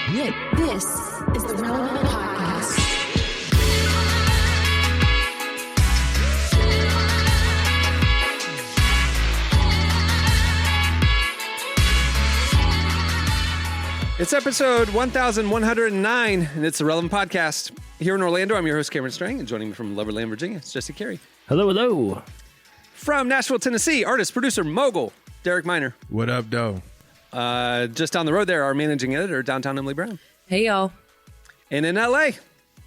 This is the Relevant Podcast. It's episode 1109, and it's the Relevant Podcast. Here in Orlando, I'm your host, Cameron Strang, and joining me from Loverland, Virginia, it's Jesse Carey. Hello, hello. From Nashville, Tennessee, artist, producer, mogul, Derek Miner. What up, though? Just down the road there, our managing editor, downtown Emily Brown. Hey, y'all. And in LA,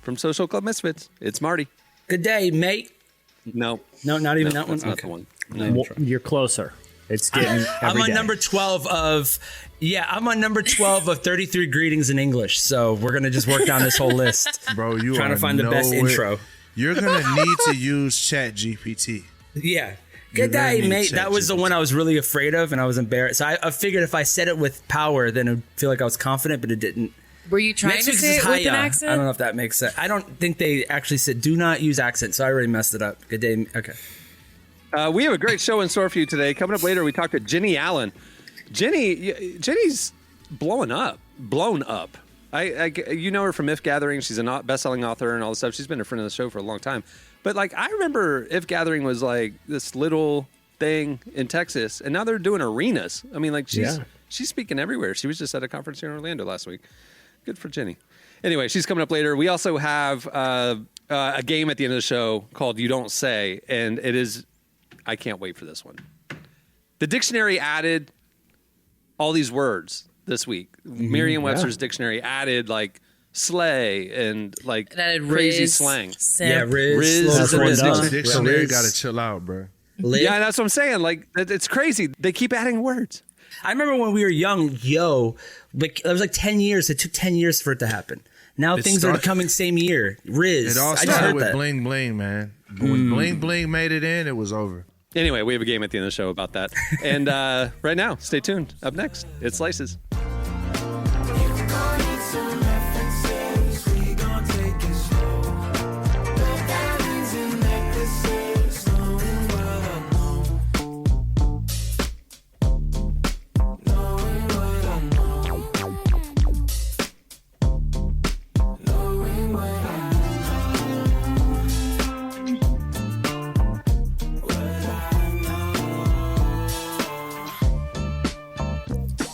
from Social Club Misfits, it's Marty. Good day, mate. No, not even that one? That's not Okay. the one. Well, you're closer. It's getting I'm every on day. number 12 of 33 greetings in English. So we're going to just work down this whole list. Bro, you Trying are to find the best nowhere- intro. You're going to need to use ChatGPT. Yeah. You're Good gonna day, need mate. That was the ChatGPT. one I was really afraid of, and I was embarrassed. So I figured if I said it with power, then it would feel like I was confident, but it didn't. Were you trying Next to week's say is it with an hiya. accent? I don't know if that makes sense. I don't think they actually said do not use accent, so I already messed it up. Good day. Okay. We have a great show in store for you today. Coming up later, we talk to Jennie Allen. Jennie's blown up. You know her from If Gathering. She's a best-selling author and all this stuff. She's been a friend of the show for a long time. But like, I remember If Gathering was like this little thing in Texas, and now they're doing arenas. I mean, like she's speaking everywhere. She was just at a conference here in Orlando last week. Good for Jennie. Anyway, she's coming up later. We also have a game at the end of the show called You Don't Say, and it is. I can't wait for this one. The dictionary added all these words this week. Merriam-Webster's dictionary added like slay and like crazy slang. Simp. Yeah, Riz. Riz That's is one a done. Dictionary Riz. got to chill out, bro. Live. Yeah, that's what I'm saying. Like, it's crazy. They keep adding words. I remember when we were young, it was like 10 years. It took 10 years for it to happen. Now things are started- coming same year. Riz. It all I just started heard with that. bling bling, man. But when bling bling made it in, it was over. Anyway, we have a game at the end of the show about that. And right now, stay tuned. Up next, it's Slices.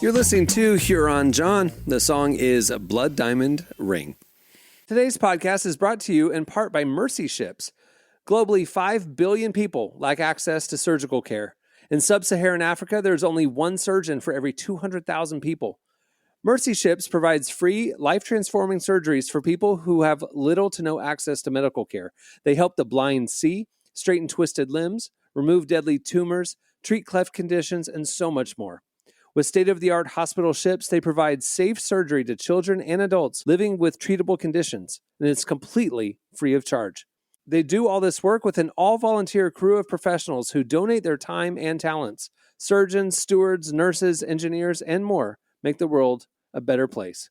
You're listening to Huron John. The song is Blood Diamond Ring. Today's podcast is brought to you in part by Mercy Ships. Globally, 5 billion people lack access to surgical care. In sub-Saharan Africa, there's only one surgeon for every 200,000 people. Mercy Ships provides free, life-transforming surgeries for people who have little to no access to medical care. They help the blind see, straighten twisted limbs, remove deadly tumors, treat cleft conditions, and so much more. With state-of-the-art hospital ships, they provide safe surgery to children and adults living with treatable conditions, and it's completely free of charge. They do all this work with an all-volunteer crew of professionals who donate their time and talents. Surgeons, stewards, nurses, engineers, and more make the world a better place.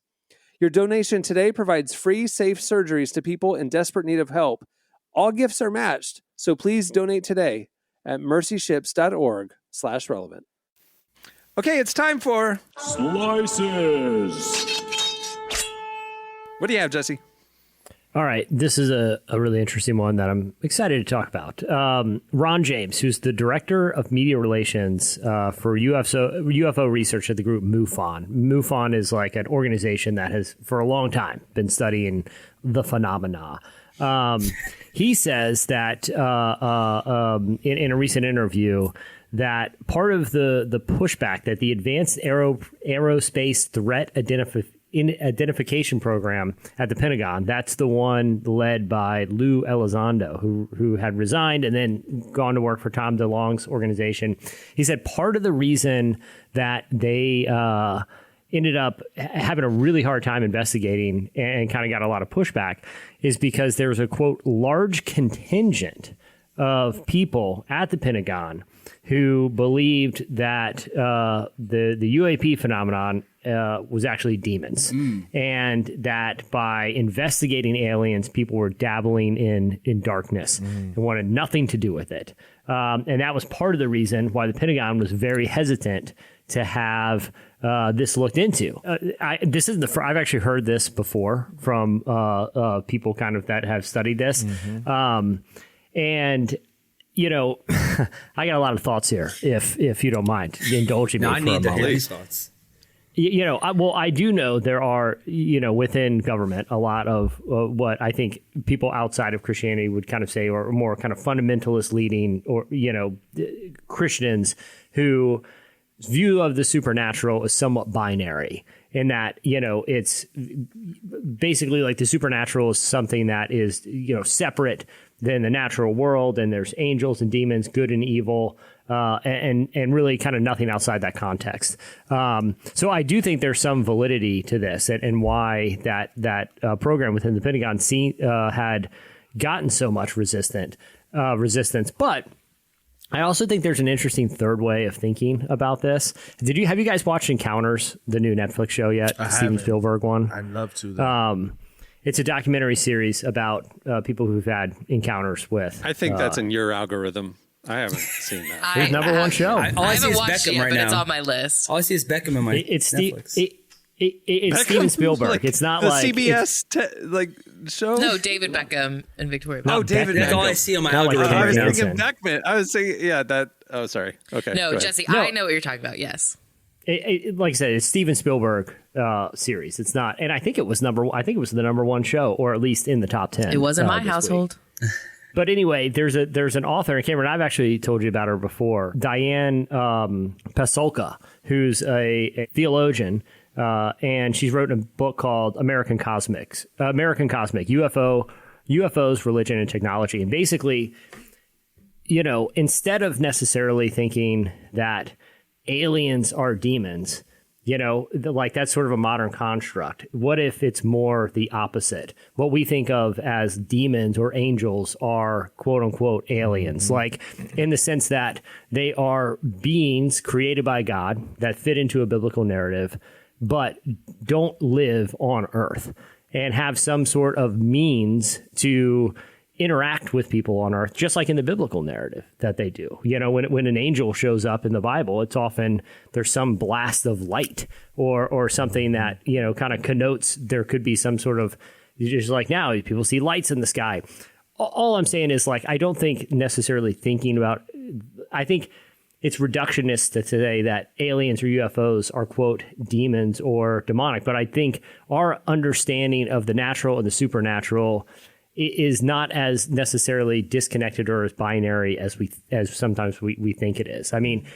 Your donation today provides free, safe surgeries to people in desperate need of help. All gifts are matched, so please donate today at mercyships.org/relevant. Okay, it's time for Slices. What do you have, Jesse? All right, this is a really interesting one that I'm excited to talk about. Ron James, who's the director of media relations for UFO research at the group MUFON. MUFON is like an organization that has, for a long time, been studying the phenomena. He says that in a recent interview that part of the pushback that the Advanced Aerospace Threat Identification Program at the Pentagon, that's the one led by Lou Elizondo, who had resigned and then gone to work for Tom DeLonge's organization. He said part of the reason that they ended up having a really hard time investigating and kind of got a lot of pushback is because there was a, quote, large contingent of people at the Pentagon who believed that the UAP phenomenon was actually demons, and that by investigating aliens, people were dabbling in darkness and wanted nothing to do with it. And that was part of the reason why the Pentagon was very hesitant to have this looked into. This is I've actually heard this before from people kind of that have studied this. And, you know, I got a lot of thoughts here, if you don't mind indulging me for a moment. I need to hear these thoughts. You know, I do know there are, you know, within government, a lot of what I think people outside of Christianity would kind of say, or more kind of fundamentalist leading, or, you know, Christians who view of the supernatural is somewhat binary, in that, you know, it's basically like the supernatural is something that is, you know, separate than the natural world, and there's angels and demons, good and evil, and really kind of nothing outside that context. So I do think there's some validity to this, and why that program within the Pentagon had gotten so much resistance. But I also think there's an interesting third way of thinking about this. Have you guys watched Encounters, the new Netflix show yet? The Steven Spielberg one. I'd love to, though. It's a documentary series about people who've had encounters with. I think that's in your algorithm. I haven't seen that. It's number one show. All I see is watched Beckham it, right but now. it's on my list. All I see is Beckham in my It's Netflix. it's Steven Spielberg. Like it's not the like CBS show. No, David Beckham and Victoria Beckham. Oh, David That's all Beckham. I see on my Not like algorithm I David was right now. Beckham. thinking Beckman. I was saying, yeah, that. Oh, sorry. Okay. No, go ahead. Jesse, No. I know what you're talking about. Yes. Like I said, it's Steven Spielberg series. It's not, and I think it was the number one show, or at least in the top 10. It was in my this week. household. But anyway, there's an author, and Cameron, I've actually told you about her before, Diane Pasulka, who's a theologian, and she's written a book called American Cosmic, UFOs, Religion, and Technology. And basically, you know, instead of necessarily thinking that aliens are demons, you know, like that's sort of a modern construct. What if it's more the opposite? What we think of as demons or angels are quote unquote aliens, like in the sense that they are beings created by God that fit into a biblical narrative, but don't live on Earth and have some sort of means to interact with people on Earth, just like in the biblical narrative that they do. You know, when an angel shows up in the Bible, it's often there's some blast of light or something that, you know, kind of connotes there could be some sort of, just like now people see lights in the sky. All I'm saying is, like, I don't think necessarily thinking about, I think it's reductionist to today that aliens or UFOs are, quote, demons or demonic. But I think our understanding of the natural and the supernatural is not as necessarily disconnected or as binary as sometimes we think it is. I mean,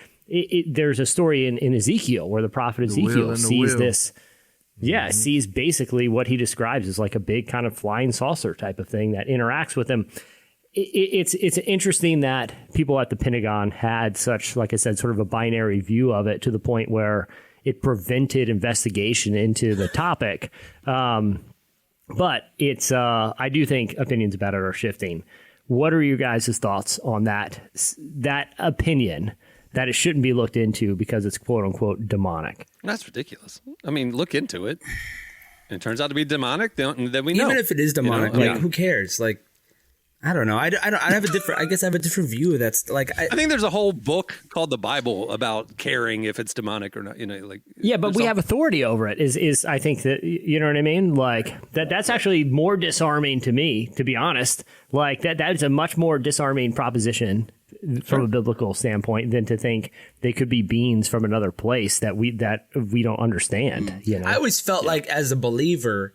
there's a story in Ezekiel where the prophet Ezekiel sees this. Yeah, sees basically what he describes as like a big kind of flying saucer type of thing that interacts with him. It's interesting that people at the Pentagon had such, like I said, sort of a binary view of it, to the point where it prevented investigation into the topic. But it's, I do think opinions about it are shifting. What are your guys' thoughts on that opinion that it shouldn't be looked into because it's quote unquote demonic? That's ridiculous. I mean, look into it. It turns out to be demonic, then we know. Even if it is demonic, You know? like, who cares? Like, I don't know. I have a different. I guess I have a different view. That's like. I think there's a whole book called the Bible about caring if it's demonic or not. You know, like, yeah, but we have authority over it. Is I think that, you know what I mean? Like that's actually more disarming to me, to be honest. Like that is a much more disarming proposition from a biblical standpoint than to think they could be beings from another place that we don't understand. You know, I always felt like, as a believer,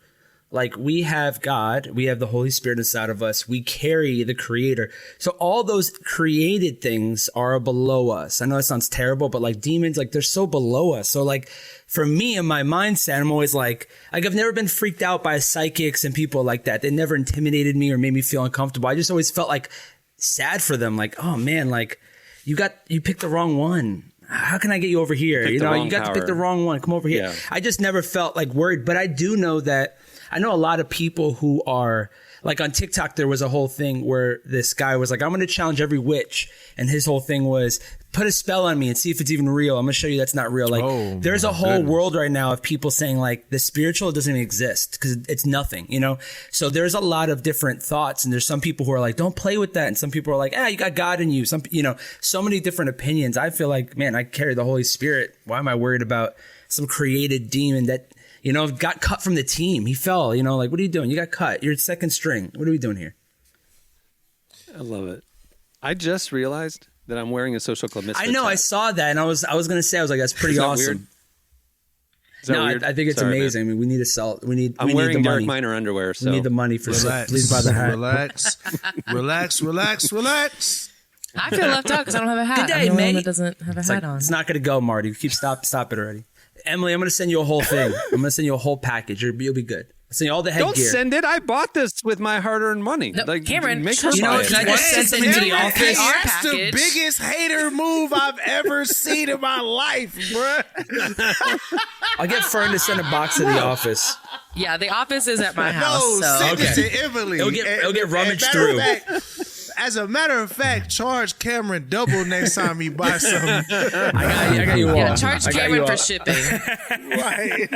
like, we have God, we have the Holy Spirit inside of us, we carry the Creator. So all those created things are below us. I know that sounds terrible, but like demons, like, they're so below us. So like, for me, in my mindset, I'm always like I've never been freaked out by psychics and people like that. They never intimidated me or made me feel uncomfortable. I just always felt like sad for them. Like, oh man, like you picked the wrong one. How can I get you over here? You know, you got to pick the wrong one. Come over here. Yeah. I just never felt like worried, but I do know that I know a lot of people who are like on TikTok, there was a whole thing where this guy was like, I'm going to challenge every witch. And his whole thing was put a spell on me and see if it's even real. I'm going to show you that's not real. Like there's a whole world right now of people saying like the spiritual doesn't even exist because it's nothing, you know? So there's a lot of different thoughts, and there's some people who are like, don't play with that. And some people are like, you got God in you. Some, you know, so many different opinions. I feel like, man, I carry the Holy Spirit. Why am I worried about some created demon that, you know, got cut from the team? He fell, you know, like, what are you doing? You got cut. You're second string. What are we doing here? I love it. I just realized that I'm wearing a Social Club Misfits I know. hat. I saw that, and I was going to say, I was like, that's pretty Is that awesome. weird? Is that No, weird? I think it's Sorry, amazing. man. I mean, we need to sell. We need I'm the wearing Derek money. Minor underwear, so We need the money for Relax. Please buy the hat. Relax. I feel left out because I don't have a hat. Good day, I'm the one mate. that doesn't have a It's hat like, on. it's not going to go, Marty. Stop it already. Emily, I'm going to send you a whole thing. I'm going to send you a whole package. You'll be good. I'll send you all the headgear. Don't send it. I bought this with my hard-earned money. No, like, Cameron, make shut her You know buy what? it. Can I just send something to the Cameron, office? our That's the package. biggest hater move I've ever seen in my life, bruh. I'll get Fern to send a box to the office. Yeah, the office is at my house. No, so. send Okay. it to Emily. It'll get rummaged matter of through. fact, as a matter of fact, charge Cameron double next time he buys something. I got you all. Yeah, charge I got you Cameron all. for shipping. Right.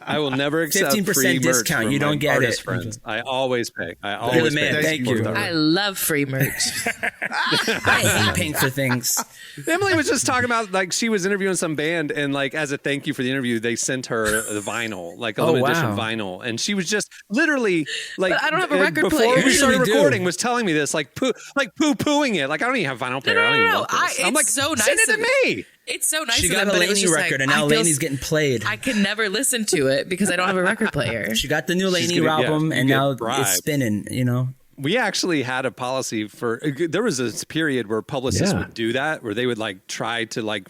I will never accept 15% free merch discount. from You my don't get artist it. friends. I always pay. I You're always the man. pay. Thank you. I love free merch. I hate paying for things. Emily was just talking about like she was interviewing some band, and like as a thank you for the interview, they sent her the vinyl, like a limited edition vinyl, and she was just literally like, But I don't have a record before player. we started Usually do. recording, was telling me this, like poo-pooing it, like I don't even have vinyl player. I don't even want this. I'm it's like, so nice send it of to me. It's so nice She of got them, a but it was Lainey just record, like, and now I feel Lainey's getting played. I can never listen to it because I don't have a record player. She got the new Lainey gonna- yeah, album, you and get now bribed. it's spinning, you know? We actually had a policy for, there was a period where publicists would do that, where they would like try to like,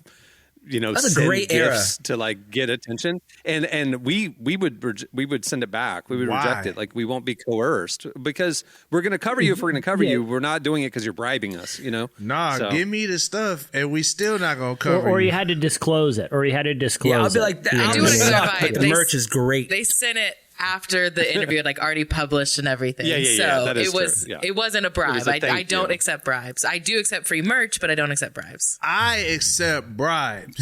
you know, That's a send great era. gifts to like get attention, and we would send it back. We would Why? reject it. Like we won't be coerced because we're going to cover you. If we're going to cover you, we're not doing it because you're bribing us. You know? Nah, So- give me the stuff, and we still not gonna cover Or you. you had to disclose it. Yeah, I'll be like, the I album do wanna sucked, clarify, but the they- merch is great. They sent it after the interview had like already published and everything. Yeah, So that is it was true. Yeah. it wasn't a bribe. was a I thank don't you. accept bribes. I do accept free merch, but I don't accept bribes. I accept bribes.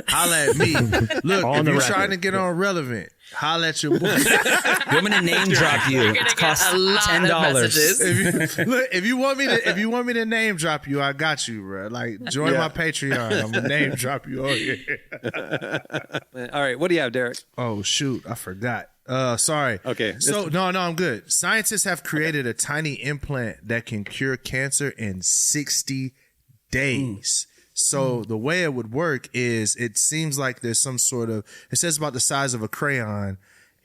Holla at me. Look, On if the you're record. trying to get on relevant, holla at your boy. You want me to name drop you? You're gonna It costs get a lot $10. of messages. if you want me to name drop you, I got you, bro. Like join my Patreon. I'm gonna name drop you. Oh yeah. All right, what do you have, Derek? Oh shoot, I forgot. Sorry. Okay. So no, I'm good. Scientists have created a tiny implant that can cure cancer in 60 days. So the way it would work is it seems like there's some sort of, it says about the size of a crayon,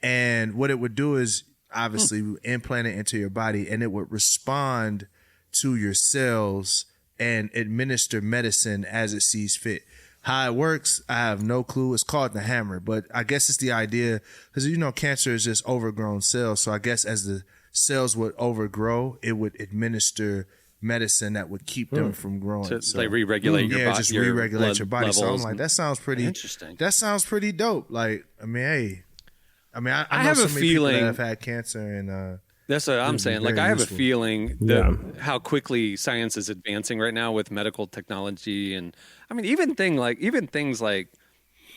and what it would do is obviously implant it into your body, and it would respond to your cells and administer medicine as it sees fit. How it works, I have no clue. It's called the hammer, but I guess it's the idea because you know cancer is just overgrown cells. So I guess as the cells would overgrow, it would administer medicine that would keep them from growing. To So- like re-regulate your yeah, body, just your re-regulate blood your body. So I'm levels like, and- that sounds pretty Interesting. That sounds pretty dope. Like, I mean, hey, I know I have so a many people feeling- that have had cancer, and That's what I'm be saying. Like, very I have useful. a feeling that how quickly science is advancing right now with medical technology, and I mean, even things like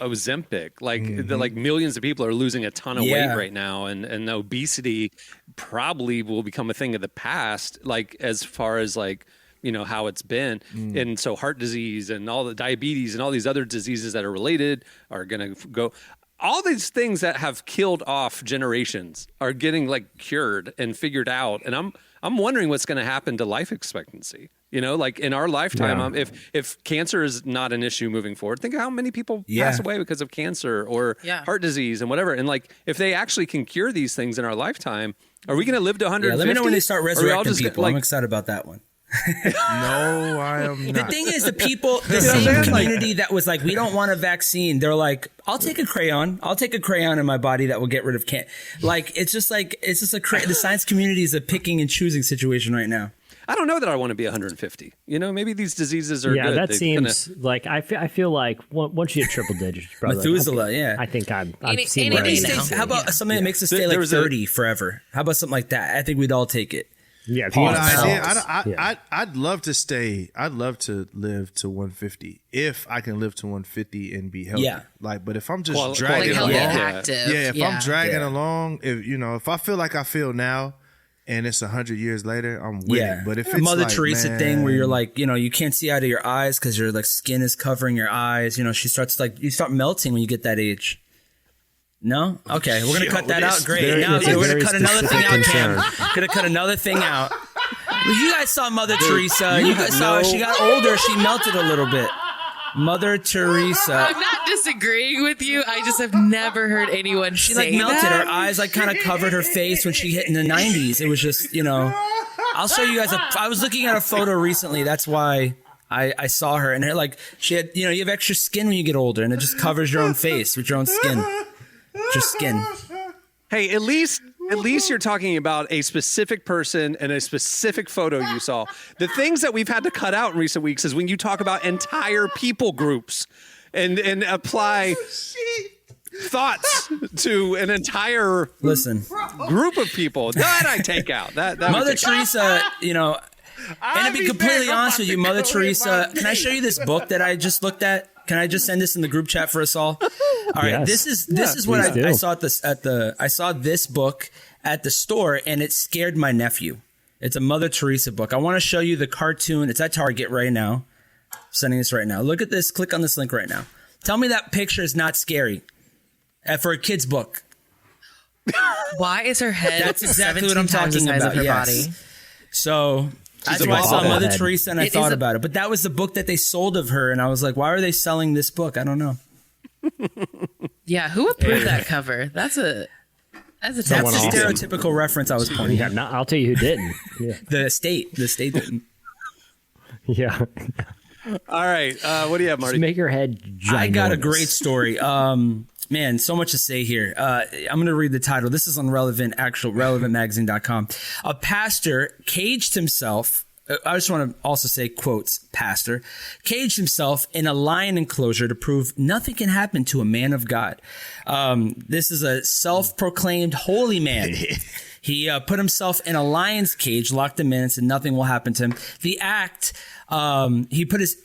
Ozempic, like like millions of people are losing a ton of weight right now, and obesity probably will become a thing of the past. Like as far as like you know how it's been, and so heart disease and all the diabetes and all these other diseases that are related are going to go. All these things that have killed off generations are getting like cured and figured out, and I'm wondering what's going to happen to life expectancy. You know, like in our lifetime, if cancer is not an issue moving forward, think of how many people pass away because of cancer or heart disease and whatever. And like, if they actually can cure these things in our lifetime, are we going to live to 150? Yeah, let me know when they start Or are we all resurrecting just people. like, I'm excited about that one. no, I am The not. thing is, the people, the same community that was like, we don't want a vaccine, they're like, I'll take a crayon in my body that will get rid of cancer. Like, it's just the science community is a picking and choosing situation right now. I don't know that I want to be 150. You know, maybe these diseases are good. That They seems like I feel like once you hit triple digits, probably Methuselah, like, yeah. I think I've Ain't seen it where easy I'm now? at. How about something that makes us stay There like was a- 30 forever? How about something like that? I think we'd all take it. Yeah, Well, the pause. idea, Yeah. I'd love to stay. I'd love to live to 150 if I can live to 150 and be healthy. Yeah. Like, but if I'm just Like dragging healthy along, and active. if I'm dragging Yeah. along, if I feel like I feel now, and it's 100 years later, I'm with Yeah. it. But if The it's Mother like, Teresa man, thing where you're like, you can't see out of your eyes because your like skin is covering your eyes. She starts you start melting when you get that age. No? Okay, we're gonna cut that out. Great. very- Now that's a we're gonna very cut another thing out, specific Cam. concern. Gonna cut another thing out. Well, you guys saw Mother Teresa. You guys saw her. She got older. She melted a little bit. Mother Teresa. I'm not disagreeing with you. I just have never heard anyone She say like melted. that. Her eyes like kind of covered her face when she hit in the 90s. It was just, I'll show you guys. I was looking at a photo recently. That's why I saw her. And her like she had, you have extra skin when you get older, and it just covers your own face with your own skin. Just skin. Hey, at least you're talking about a specific person and a specific photo you saw. The things that we've had to cut out in recent weeks is when you talk about entire people groups and apply thoughts to an entire Listen, group of people. That I take out. That would Mother take out. Teresa, and to be completely honest with you, Mother Teresa, can I show you this book that I just looked at? Can I just send this in the group chat for us all? All right, Yes. this is what please I do. saw I saw this book at the store, and it scared my nephew. It's a Mother Teresa book. I want to show you the cartoon. It's at Target right now. I'm sending this right now. Look at this. Click on this link right now. Tell me that picture is not scary for a kid's book. Why is her head That's exactly what 17 I'm times the talking size about. of her Yes. body? So that's a why I saw bobblehead. Mother Teresa and I It thought is a- about it. But that was the book that they sold of her, and I was like, why are they selling this book? I don't know. Yeah, who approved that cover? That's a That's Someone the awesome. stereotypical reference I was pointing Yeah, at. I'll tell you who didn't. Yeah. The state didn't. Yeah. All right. What do you have, Marty? Just make your head ginormous. I got a great story. Man, so much to say here. I'm going to read the title. This is on relevantmagazine.com. A pastor caged himself. I just want to also say quotes, pastor, caged himself in a lion enclosure to prove nothing can happen to a man of God. This is a self-proclaimed holy man. He put himself in a lion's cage, locked him in, and said nothing will happen to him. The act, he put his...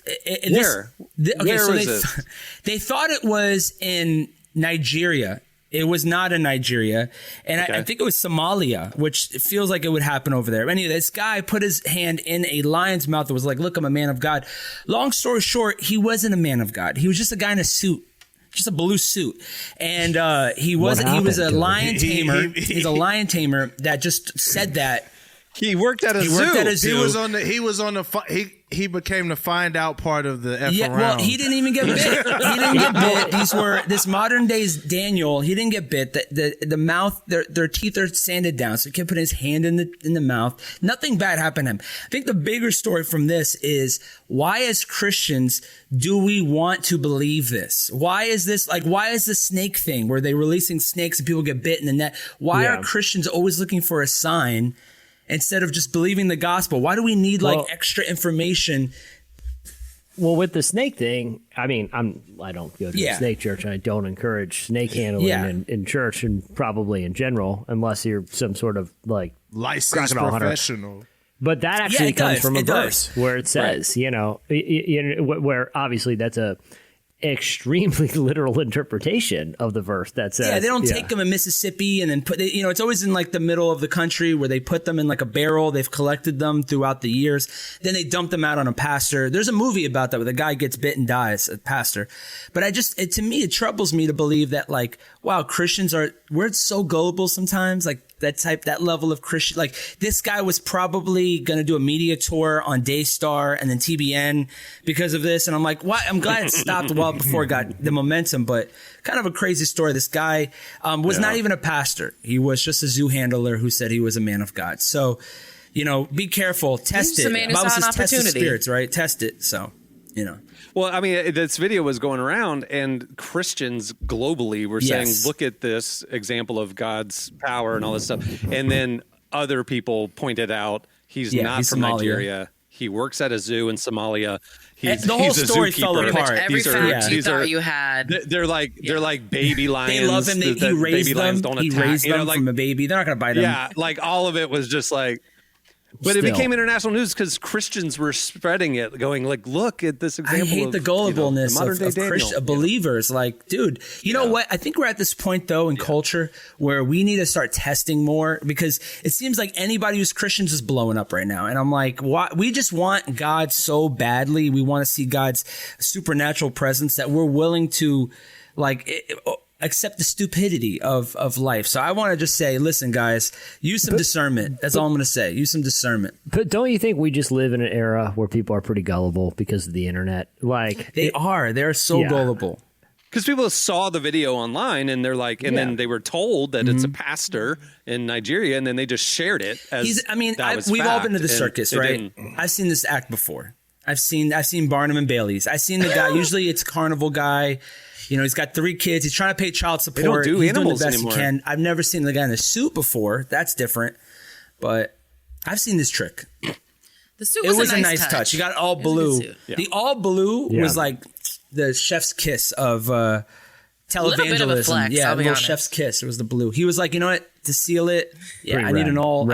Where was this? They thought it was in Nigeria. It was not in Nigeria. And I think it was Somalia, which it feels like it would happen over there. Anyway, this guy put his hand in a lion's mouth and was like, look, I'm a man of God. Long story short, he wasn't a man of God. He was just a guy in a suit. Just a blue suit. And he was a happened to him? lion tamer. He's a lion tamer that just said that. He worked at a He zoo. worked at a zoo. He became the find out part of the F around. Well, he didn't even get bit. He didn't get bit. This modern day's Daniel. He didn't get bit. The mouth, their teeth are sanded down, so he kept putting his hand in the mouth. Nothing bad happened to him. I think the bigger story from this is why, as Christians, do we want to believe this? Why is this why is the snake thing where they're releasing snakes and people get bit in the net? Why are Christians always looking for a sign instead of just believing the gospel? Why do we need extra information? Well, with the snake thing, I mean, I don't go to a snake church, and I don't encourage snake handling in church and probably in general, unless you're some sort of licensed crocodile hunter. professional. But that actually it comes does. from a It verse does. where it says, where obviously that's a extremely literal interpretation of the verse that says. Yeah, they don't take them in Mississippi and then put, it's always in the middle of the country where they put them in a barrel. They've collected them throughout the years. Then they dump them out on a pastor. There's a movie about that where the guy gets bit and dies, a pastor. But to me, it troubles me to believe that wow, Christians we're so gullible sometimes. That level of Christian, this guy was probably going to do a media tour on Daystar and then TBN because of this. And I'm like, why? I'm glad it stopped well before it got the momentum, but kind of a crazy story. This guy was not even a pastor. He was just a zoo handler who said he was a man of God. So, be careful. Test He's it. a man who Bible saw an says test the opportunity. spirits, right? Test it. So, Well, I mean, this video was going around, and Christians globally were saying, look at this example of God's power and all this stuff. And then other people pointed out He's Yeah, not he's from Somalia. Nigeria. He works at a zoo in Somalia. The whole story fell zookeeper. apart. Every These are- fact you these thought are- you had. They're like baby lions. They love him. He The raised baby them. lions don't He attack. raised You know, them like, from a baby. They're not going to bite him. yeah, like all of it was just like. But it Still. became international news because Christians were spreading it, going like, "Look at this example." I hate of, the gullibleness modern day of Daniel. believers. Like, dude, you know what? I think we're at this point, though, in culture where we need to start testing more because it seems like anybody who's Christians is blowing up right now. And I'm like, what? We just want God so badly. We want to see God's supernatural presence that we're willing to, like, accept the stupidity of life. So I want to just say, listen, guys, use some discernment. That's all I'm going to say. Use some discernment. But don't you think we just live in an era where people are pretty gullible because of the internet? Like They're so Yeah. gullible. Because people saw the video online and they're like, and then they were told that it's a pastor in Nigeria, and then they just shared it as We've all been to the fact, circus, and they right? didn't. I've seen this act before. I've seen Barnum and Bailey's. I've seen the guy. Usually, it's carnival guy. You know, he's got 3 kids. He's trying to pay child support. don't do he's animals doing the best anymore. he can. I've never seen the guy in a suit before. That's different. But I've seen this trick. The suit It was a nice touch. He got it all It was a good blue. suit. Yeah. The all blue Yeah. was like the chef's kiss of little bit of a televangelism. flex, Yeah, I'll a be little honest. chef's kiss. It was the blue. He was like, you know what? To seal it, yeah, Pretty I need rad. I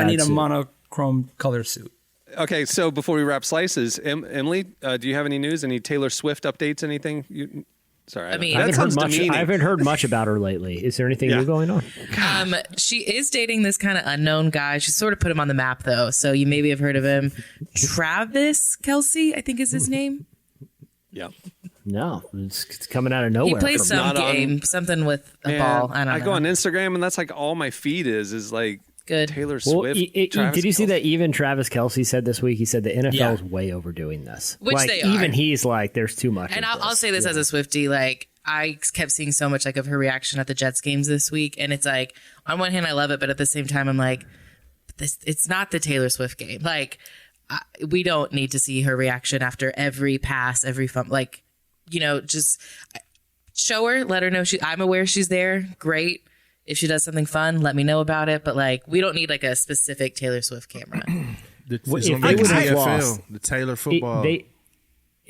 need a Rad suit. monochrome color suit. Okay, so before we wrap slices, Emily, do you have any news? Any Taylor Swift updates? Anything? Sorry, I mean- I that sounds I demeaning. haven't heard much about her lately. Is there anything Yeah. new going on? She is dating this kind of unknown guy. She sort of put him on the map, though. So you maybe have heard of him. Travis Kelce, I think is his name. Yeah. No, it's coming out of He nowhere. plays from some Not on- game, something with a Man, ball. I don't know. go on Instagram, and that's like all my feed is like Good. Taylor Well, Swift. did you see Kelce. that even Travis Kelce said this week? He said the NFL Yeah. is way overdoing this. Which like, they are. even he's like, there's too much. And of I'll say this as a Swiftie, like I kept seeing so much like of her reaction at the Jets games this week, and it's like on one hand I love it, but at the same time I'm like, it's not the Taylor Swift game. Like we don't need to see her reaction after every pass, every fumble. Like just show her, let her know I'm aware she's there. Great. If she does something fun, let me know about it. But like we don't need like a specific Taylor Swift camera. It's Well, gonna if be they the would have TFL, lost- the Taylor football.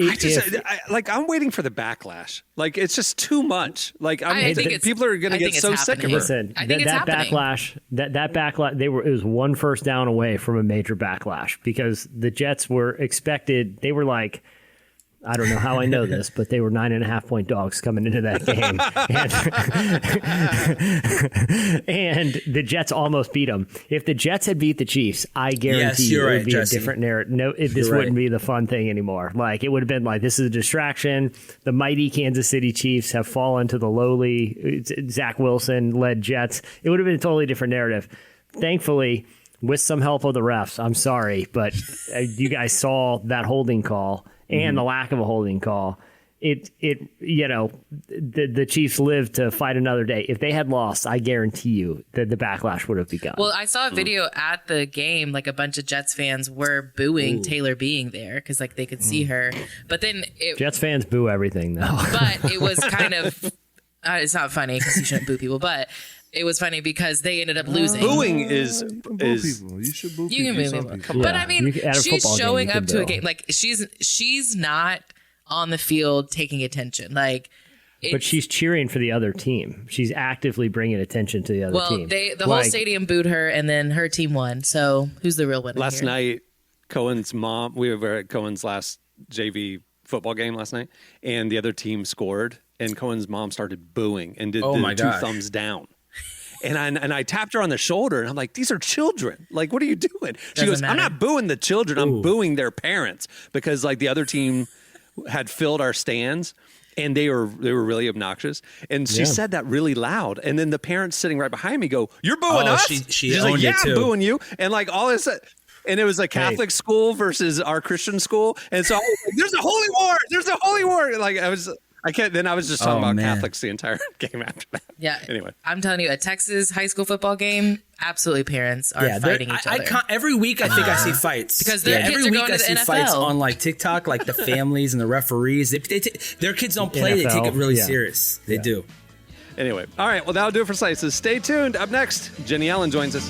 I'm waiting for the backlash. Like it's just too much. Like I think it's- people are going I to think get it's so sick of happening. her. Listen, I think it's that happening. backlash, that backlash, it was one first down away from a major backlash because the Jets were expected. They were like, I don't know how I know this, but they were 9.5-point dogs coming into that game, and the Jets almost beat them. If the Jets had beat the Chiefs, I guarantee you're it right, would be Jesse. a different narrative. No, this You're wouldn't right. be the fun thing anymore. Like it would have been like this is a distraction. The mighty Kansas City Chiefs have fallen to the lowly Zach Wilson led Jets. It would have been a totally different narrative. Thankfully, with some help of the refs, I'm sorry, but you guys saw that holding call and the lack of a holding call. The Chiefs lived to fight another day. If they had lost, I guarantee you that the backlash would have begun. Well, I saw a video at the game, like a bunch of Jets fans were booing Taylor being there because like they could see her. But then Jets fans boo everything, though. but it was kind of it's not funny because you shouldn't boo people, but it was funny because they ended up losing. Booing is Boo people. You should boo You can people. boo Some people. people. But I mean, You can- at a she's football game, showing you can up to a boo. game like she's not on the field taking attention. Like, But she's cheering for the other team. She's actively bringing attention to the other well, team. the whole stadium booed her, and then her team won. So who's the real winner? last here? night. Cohen's mom. We were at Cohen's last JV football game last night, and the other team scored, and Cohen's mom started booing and did Oh the my 2 gosh. thumbs down. And I tapped her on the shoulder, and I'm like, "These are children. Like, what are you doing?" She Doesn't goes, "I'm matter. not booing the children. I'm booing their parents because like the other team had filled our stands." And they were really obnoxious. And she said that really loud. And then the parents sitting right behind me go, "You're booing Oh, us?" she She's owned like, it "Yeah, too." I'm booing you." And like all this, and it was a Catholic school versus our Christian school. And so I was like, there's a holy war. There's a holy war. Like then I was just talking Oh, about man. Catholics the entire game after that. Yeah. Anyway. I'm telling you, a Texas high school football game, absolutely parents are fighting each other. Every week I think I see fights Because their kids every are week going I to see the fights NFL. on like TikTok, like the families and the referees. Their kids don't play; they take it really yeah. serious. They do. Anyway. All right. Well, that'll do it for Slices. Stay tuned. Up next, Jennie Allen joins us.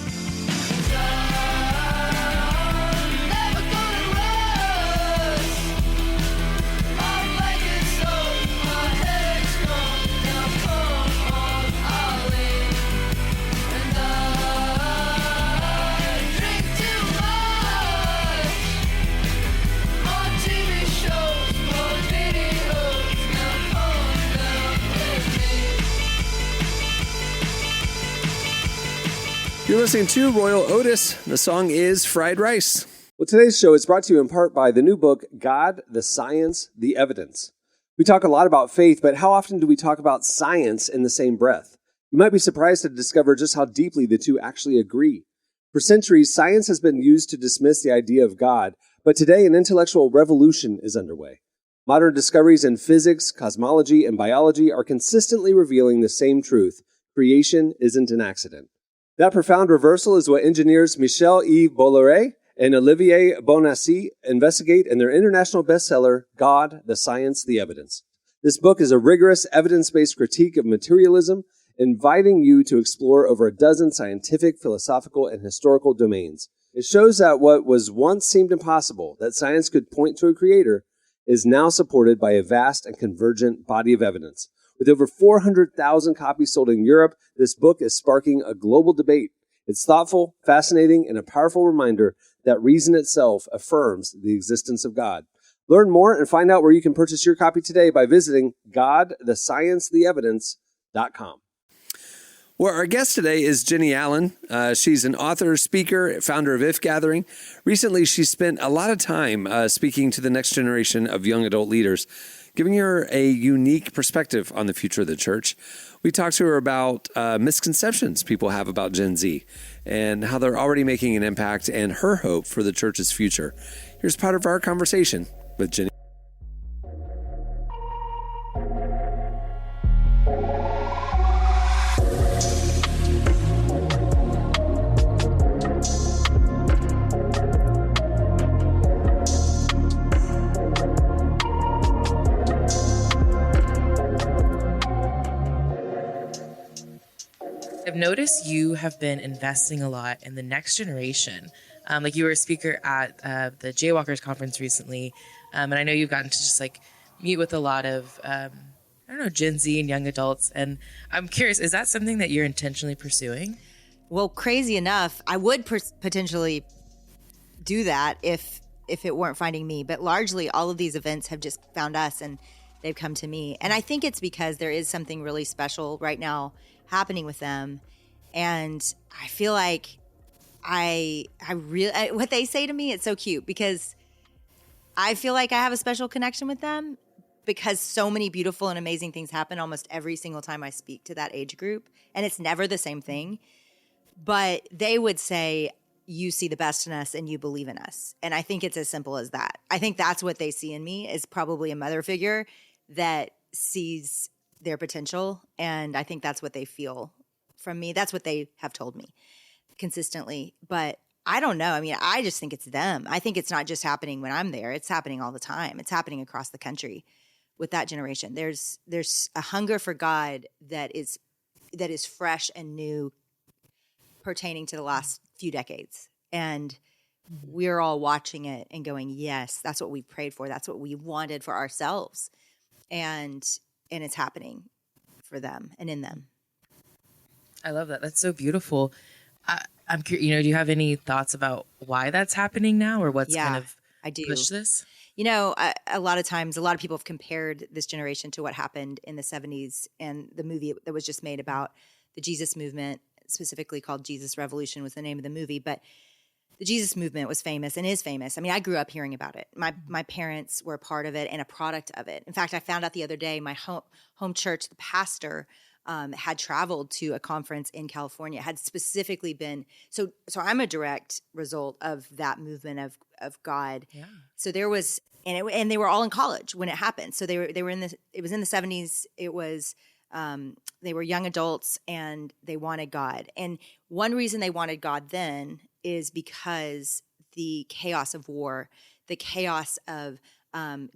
You're listening to Royal Otis. The song is Fried Rice. Well, today's show is brought to you in part by the new book, God, the Science, the Evidence. We talk a lot about faith, but how often do we talk about science in the same breath? You might be surprised to discover just how deeply the two actually agree. For centuries, science has been used to dismiss the idea of God, but today an intellectual revolution is underway. Modern discoveries in physics, cosmology, and biology are consistently revealing the same truth: creation isn't an accident. That profound reversal is what engineers Michel-Yves Bolloré and Olivier Bonassi investigate in their international bestseller, God, the Science, the Evidence. This book is a rigorous, evidence-based critique of materialism, inviting you to explore over a dozen scientific, philosophical, and historical domains. It shows that what was once seemed impossible, that science could point to a creator, is now supported by a vast and convergent body of evidence. With over 400,000 copies sold in Europe, this book is sparking a global debate. It's thoughtful, fascinating, and a powerful reminder that reason itself affirms the existence of God. Learn more and find out where you can purchase your copy today by visiting godthesciencetheevidence.com. Well, our guest today is Jennie Allen. She's an author, speaker, founder of If Gathering. Recently, she spent a lot of time speaking to the next generation of young adult leaders, giving her a unique perspective on the future of the church. We talked to her about misconceptions people have about Gen Z and how they're already making an impact and her hope for the church's future. Here's part of our conversation with Jennie. I've noticed you have been investing a lot in the next generation. Like you were a speaker at the Jaywalkers conference recently, and I know you've gotten to just like meet with a lot of, Gen Z and young adults. And I'm curious, is that something that you're intentionally pursuing? Well, crazy enough, I would potentially do that if it weren't finding me. But largely, all of these events have just found us and they've come to me. And I think it's because there is something really special right now happening with them. And I feel like I really, what they say to me, it's so cute because I feel like I have a special connection with them because so many beautiful and amazing things happen almost every single time I speak to that age group. And it's never the same thing. But they would say, you see the best in us and you believe in us. And I think it's as simple as that. I think that's what they see in me, is probably a mother figure that sees their potential. And I think that's what they feel from me. That's what they have told me consistently. But I don't know. I mean, I just think it's them. I think it's not just happening when I'm there. It's happening all the time. It's happening across the country with that generation. There's a hunger for God that is fresh and new, pertaining to the last few decades. And we're all watching it and going, yes, that's what we prayed for. That's what we wanted for ourselves. And it's happening for them and in them. I love that. That's so beautiful. I'm curious, do you have any thoughts about why that's happening now, or what's kind of pushed this? A lot of times, a lot of people have compared this generation to what happened in the 70s and the movie that was just made about the Jesus movement, specifically called Jesus Revolution was the name of the movie. But the Jesus movement was famous and is famous. I mean, I grew up hearing about it. My parents were a part of it and a product of it. In fact, I found out the other day, my home church, the pastor, had traveled to a conference in California, had specifically been, so I'm a direct result of that movement of God. Yeah. So there was, and they were all in college when it happened. So they were it was in the 70s. It was, they were young adults and they wanted God. And one reason they wanted God then is because the chaos of war, the chaos of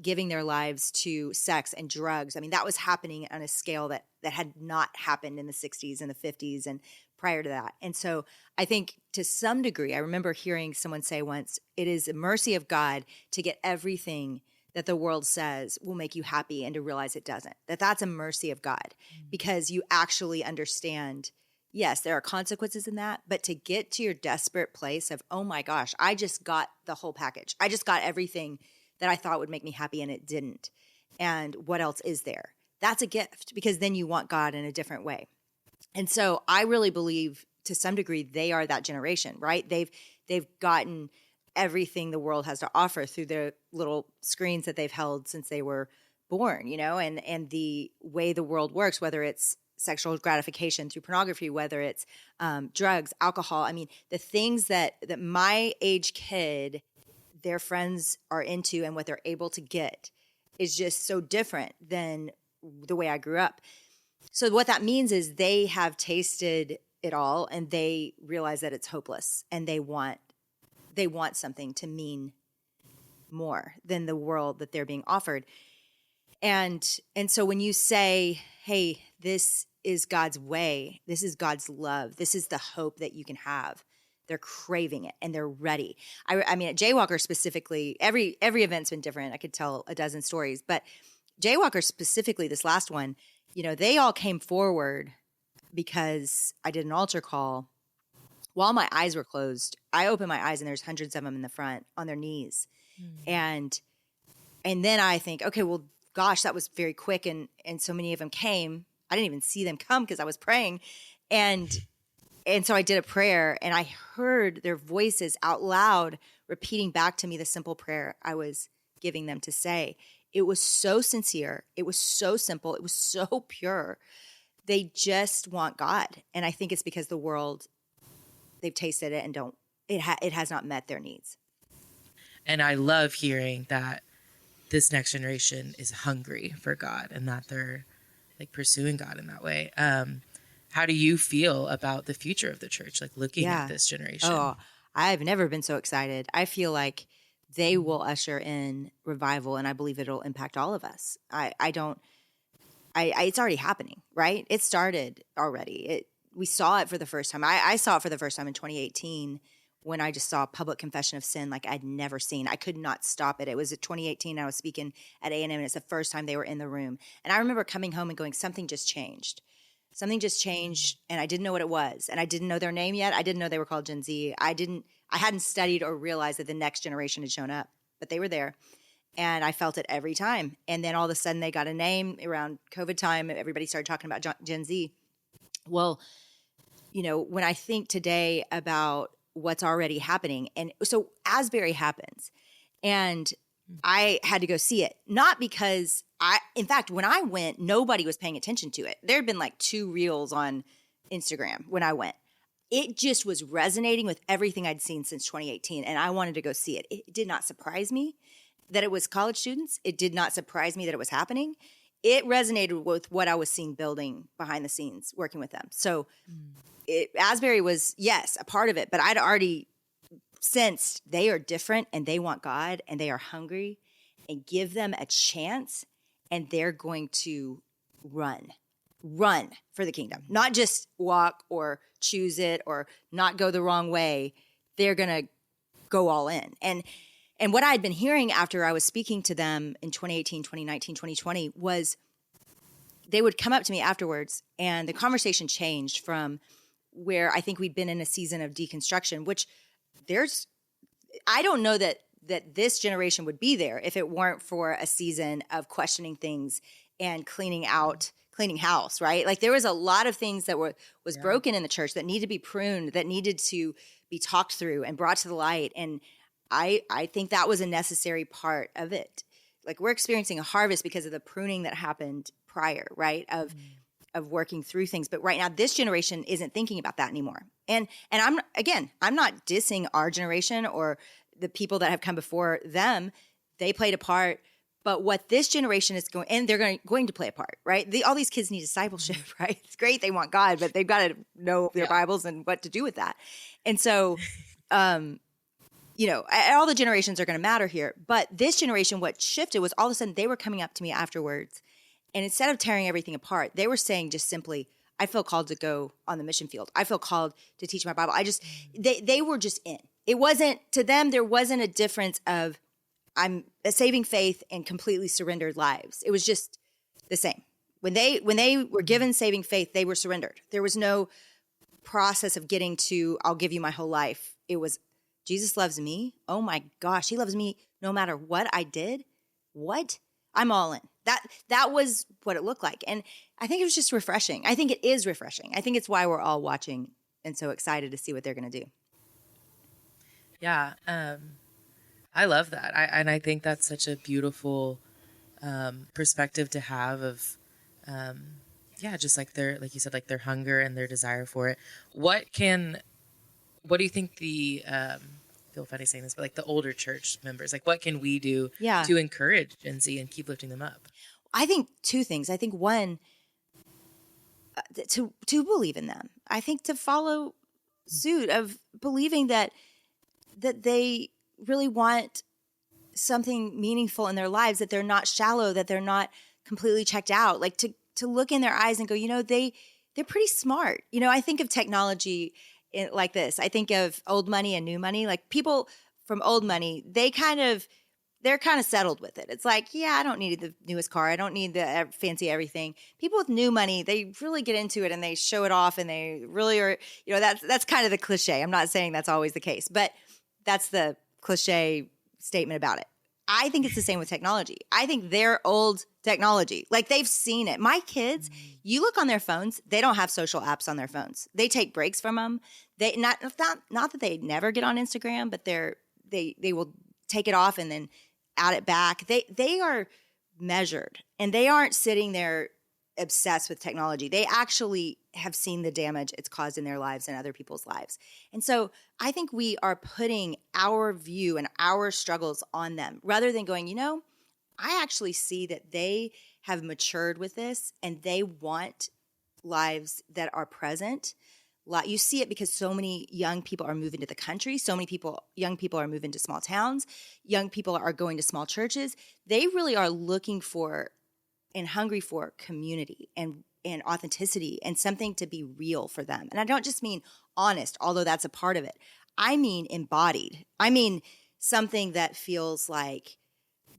giving their lives to sex and drugs. I mean, that was happening on a scale that had not happened in the 60s and the 50s and prior to that. And so I think to some degree, I remember hearing someone say once, it is a mercy of God to get everything that the world says will make you happy and to realize it doesn't. That's a mercy of God because you actually understand, yes, there are consequences in that, but to get to your desperate place of, oh my gosh, I just got the whole package. I just got everything that I thought would make me happy and it didn't. And what else is there? That's a gift because then you want God in a different way. And so I really believe to some degree, they are that generation, right? They've gotten everything the world has to offer through their little screens that they've held since they were born, and the way the world works, whether it's sexual gratification through pornography, whether it's drugs, alcohol. I mean, the things that my age kid, their friends are into and what they're able to get is just so different than the way I grew up. So what that means is they have tasted it all and they realize that it's hopeless, and they want something to mean more than the world that they're being offered. And so when you say, hey, this is God's way, this is God's love, this is the hope that you can have, they're craving it and they're ready. I mean, at Jaywalker specifically, every event's been different. I could tell a dozen stories, but Jaywalker specifically, this last one, they all came forward because I did an altar call. While my eyes were closed, I opened my eyes and there's hundreds of them in the front on their knees. And then I think, okay, well, gosh, that was very quick. And so many of them came. I didn't even see them come because I was praying. And so I did a prayer and I heard their voices out loud repeating back to me the simple prayer I was giving them to say. It was so sincere. It was so simple. It was so pure. They just want God. And I think it's because the world, they've tasted it and it has not met their needs. And I love hearing that this next generation is hungry for God and that they're like pursuing God in that way. How do you feel about the future of the church, like looking at this generation? Oh, I've never been so excited. I feel like they will usher in revival, and I believe it'll impact all of us. It's already happening, right? It started already. We saw it for the first time. I saw it for the first time in 2018 when I just saw public confession of sin like I'd never seen. I could not stop it. It was at 2018. I was speaking at A&M, and it's the first time they were in the room. And I remember coming home and going, something just changed. Something just changed, and I didn't know what it was. And I didn't know their name yet. I didn't know they were called Gen Z. I hadn't studied or realized that the next generation had shown up, but they were there. And I felt it every time. And then all of a sudden they got a name around COVID time. Everybody started talking about Gen Z. Well, when I think today about what's already happening, and so Asbury happens, and I had to go see it, not because in fact, when I went, nobody was paying attention to it. There had been like 2 reels on Instagram when I went. It just was resonating with everything I'd seen since 2018, and I wanted to go see it. It did not surprise me that it was college students. It did not surprise me that it was happening. It resonated with what I was seeing building behind the scenes, working with them. So Asbury was, yes, a part of it, but I'd already sensed they are different and they want God and they are hungry, and give them a chance and they're going to run for the kingdom, not just walk or choose it or not go the wrong way. They're going to go all in. And what I'd been hearing after I was speaking to them in 2018, 2019, 2020 was they would come up to me afterwards, and the conversation changed from where I think we'd been in a season of deconstruction, which I don't know that this generation would be there if it weren't for a season of questioning things and cleaning house, right? Like there was a lot of things that was broken in the church that needed to be pruned, that needed to be talked through and brought to the light. And I think that was a necessary part of it. Like we're experiencing a harvest because of the pruning that happened prior, right? Of working through things. But right now, this generation isn't thinking about that anymore. And I'm not dissing our generation or the people that have come before them. They played a part. But what this generation is going, and they're going to play a part, right? All these kids need discipleship, right? It's great they want God, but they've got to know their Bibles and what to do with that. And so, all the generations are going to matter here. But this generation, what shifted was all of a sudden they were coming up to me afterwards, and instead of tearing everything apart, they were saying just simply, I feel called to go on the mission field. I feel called to teach my Bible. They were just in. It wasn't, to them, there wasn't a difference of, I'm a saving faith and completely surrendered lives. It was just the same. When they were given saving faith, they were surrendered. There was no process of getting to, I'll give you my whole life. It was, Jesus loves me. Oh my gosh, he loves me no matter what I did. What? I'm all in. That was what it looked like. And I think it was just refreshing. I think it is refreshing. I think it's why we're all watching and so excited to see what they're going to do. Yeah. I love that. I think that's such a beautiful perspective to have of, just like like you said, like their hunger and their desire for it. What do you think I feel funny saying this, but like the older church members, like what can we do to encourage Gen Z and keep lifting them up? I think two things. I think one, to believe in them. I think to follow suit of believing that they really want something meaningful in their lives, that they're not shallow, that they're not completely checked out, like to look in their eyes and go, they're pretty smart. I think of technology like this. I think of old money and new money. Like people from old money, they're kind of settled with it. It's like, I don't need the newest car. I don't need the fancy everything. People with new money, they really get into it and they show it off, and they really are, that's kind of the cliche. I'm not saying that's always the case, but that's the cliche statement about it. I think it's the same with technology. I think they're old technology. Like they've seen it. My kids, you look on their phones, they don't have social apps on their phones. They take breaks from them. They not that they never get on Instagram, but they will take it off and then add it back. They are measured, and they aren't sitting there obsessed with technology. They actually have seen the damage it's caused in their lives and other people's lives. And so I think we are putting our view and our struggles on them rather than going, I actually see that they have matured with this and they want lives that are present. You see it because so many young people are moving to the country. So many young people are moving to small towns. Young people are going to small churches. They really are looking for and hungry for community and authenticity and something to be real for them. And I don't just mean honest, although that's a part of it. I mean embodied. I mean something that feels like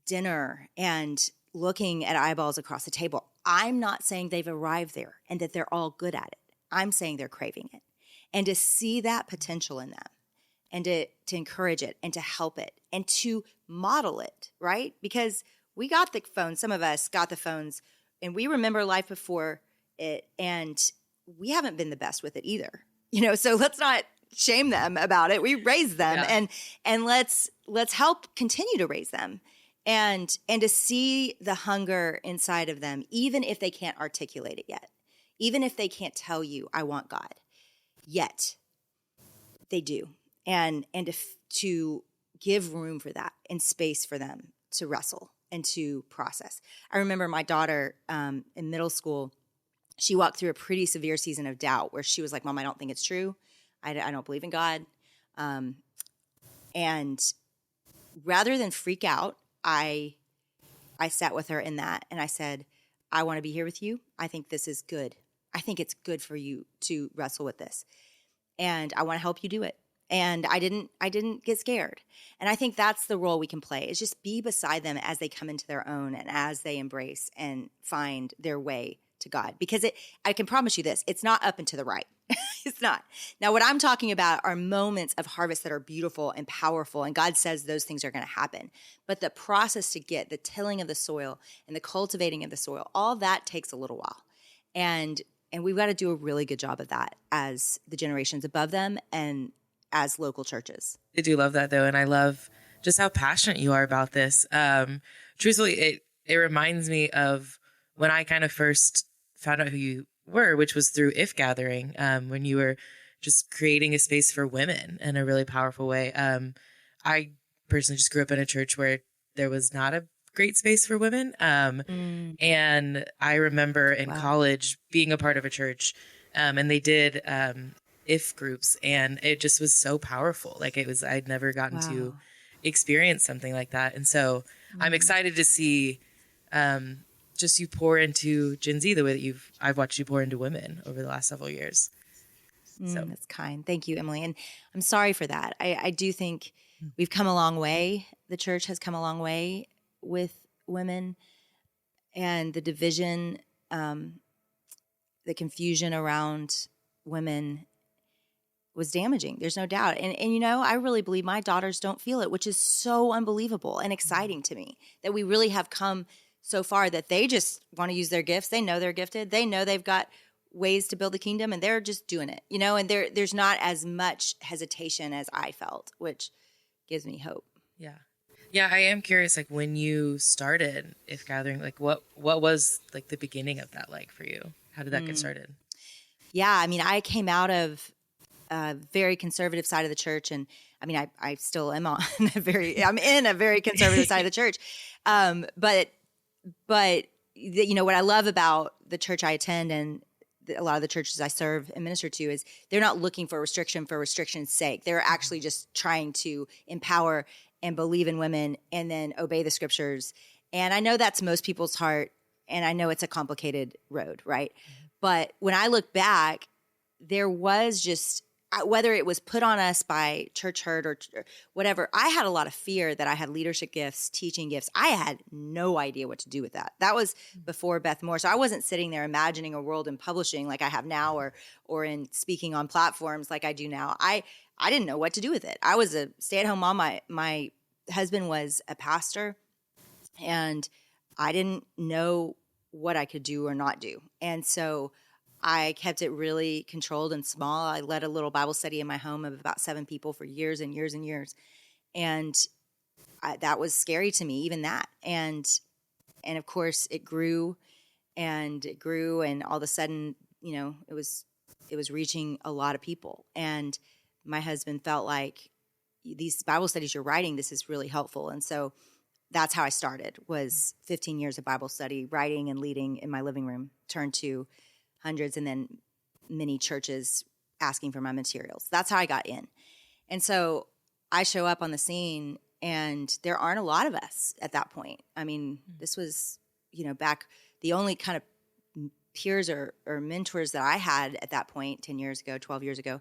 dinner and looking at eyeballs across the table. I'm not saying they've arrived there and that they're all good at it. I'm saying they're craving it. And to see that potential in them and to encourage it and to help it and to model it, right? Because we got the phones, some of us got the phones, and we remember life before it, and we haven't been the best with it either. So let's not shame them about it. We raised them and let's help continue to raise them and to see the hunger inside of them, even if they can't articulate it yet. Even if they can't tell you, I want God, yet they do. And to give room for that and space for them to wrestle and to process. I remember my daughter in middle school, she walked through a pretty severe season of doubt where she was like, Mom, I don't think it's true. I don't believe in God. And rather than freak out, I sat with her in that and I said, I want to be here with you. I think this is good. I think it's good for you to wrestle with this. And I want to help you do it. And I didn't get scared. And I think that's the role we can play, is just be beside them as they come into their own and as they embrace and find their way to God. Because I can promise you this, it's not up and to the right. It's not. Now, what I'm talking about are moments of harvest that are beautiful and powerful, and God says those things are going to happen. But the process to get the tilling of the soil and the cultivating of the soil, all that takes a little while. And we've got to do a really good job of that as the generations above them and as local churches. I do love that, though, and I love just how passionate you are about this. Truthfully, it reminds me of when I kind of first found out who you were, which was through If Gathering, when you were just creating a space for women in a really powerful way. I personally just grew up in a church where there was not a great space for women. And I remember in college being a part of a church, and they did If groups, and it just was so powerful. Like I'd never gotten to experience something like that. And so I'm excited to see just you pour into Gen Z the way that I've watched you pour into women over the last several years. So that's kind. Thank you, Emily. And I'm sorry for that. I do think we've come a long way. The church has come a long way with women, and the division, the confusion around women was damaging. There's no doubt. And I really believe my daughters don't feel it, which is so unbelievable and exciting to me that we really have come so far that they just want to use their gifts. They know they're gifted. They know they've got ways to build the kingdom, and they're just doing it, you know, and there's not as much hesitation as I felt, which gives me hope. Yeah. Yeah, I am curious, like when you started If Gathering, like what was like the beginning of that like for you? How did that get started? Yeah, I mean, I came out of a very conservative side of the church, and I mean, I still am I'm in a very conservative side of the church. But you know, what I love about the church I attend and a lot of the churches I serve and minister to is they're not looking for restriction for restriction's sake. They're actually just trying to empower and believe in women and then obey the scriptures. And I know that's most people's heart, and I know it's a complicated road, right? But when I look back, there was just, whether it was put on us by church hurt or whatever, I had a lot of fear that I had leadership gifts, teaching gifts. I had no idea what to do with that. That was before Beth Moore. So I wasn't sitting there imagining a world in publishing like I have now, or in speaking on platforms like I do now. I didn't know what to do with it. I was a stay-at-home mom. My husband was a pastor, and I didn't know what I could do or not do. And so I kept it really controlled and small. I led a little Bible study in my home of about 7 people for years and years and years. And that was scary to me, even that. And of course it grew and all of a sudden, you know, it was reaching a lot of people. And my husband felt like, these Bible studies you're writing, this is really helpful. And so that's how I started, was 15 years of Bible study, writing and leading in my living room, turned to hundreds and then many churches asking for my materials. That's how I got in. And so I show up on the scene, and there aren't a lot of us at that point. I mean, this was, you know, back, the only kind of peers or mentors that I had at that point, 10 years ago, 12 years ago,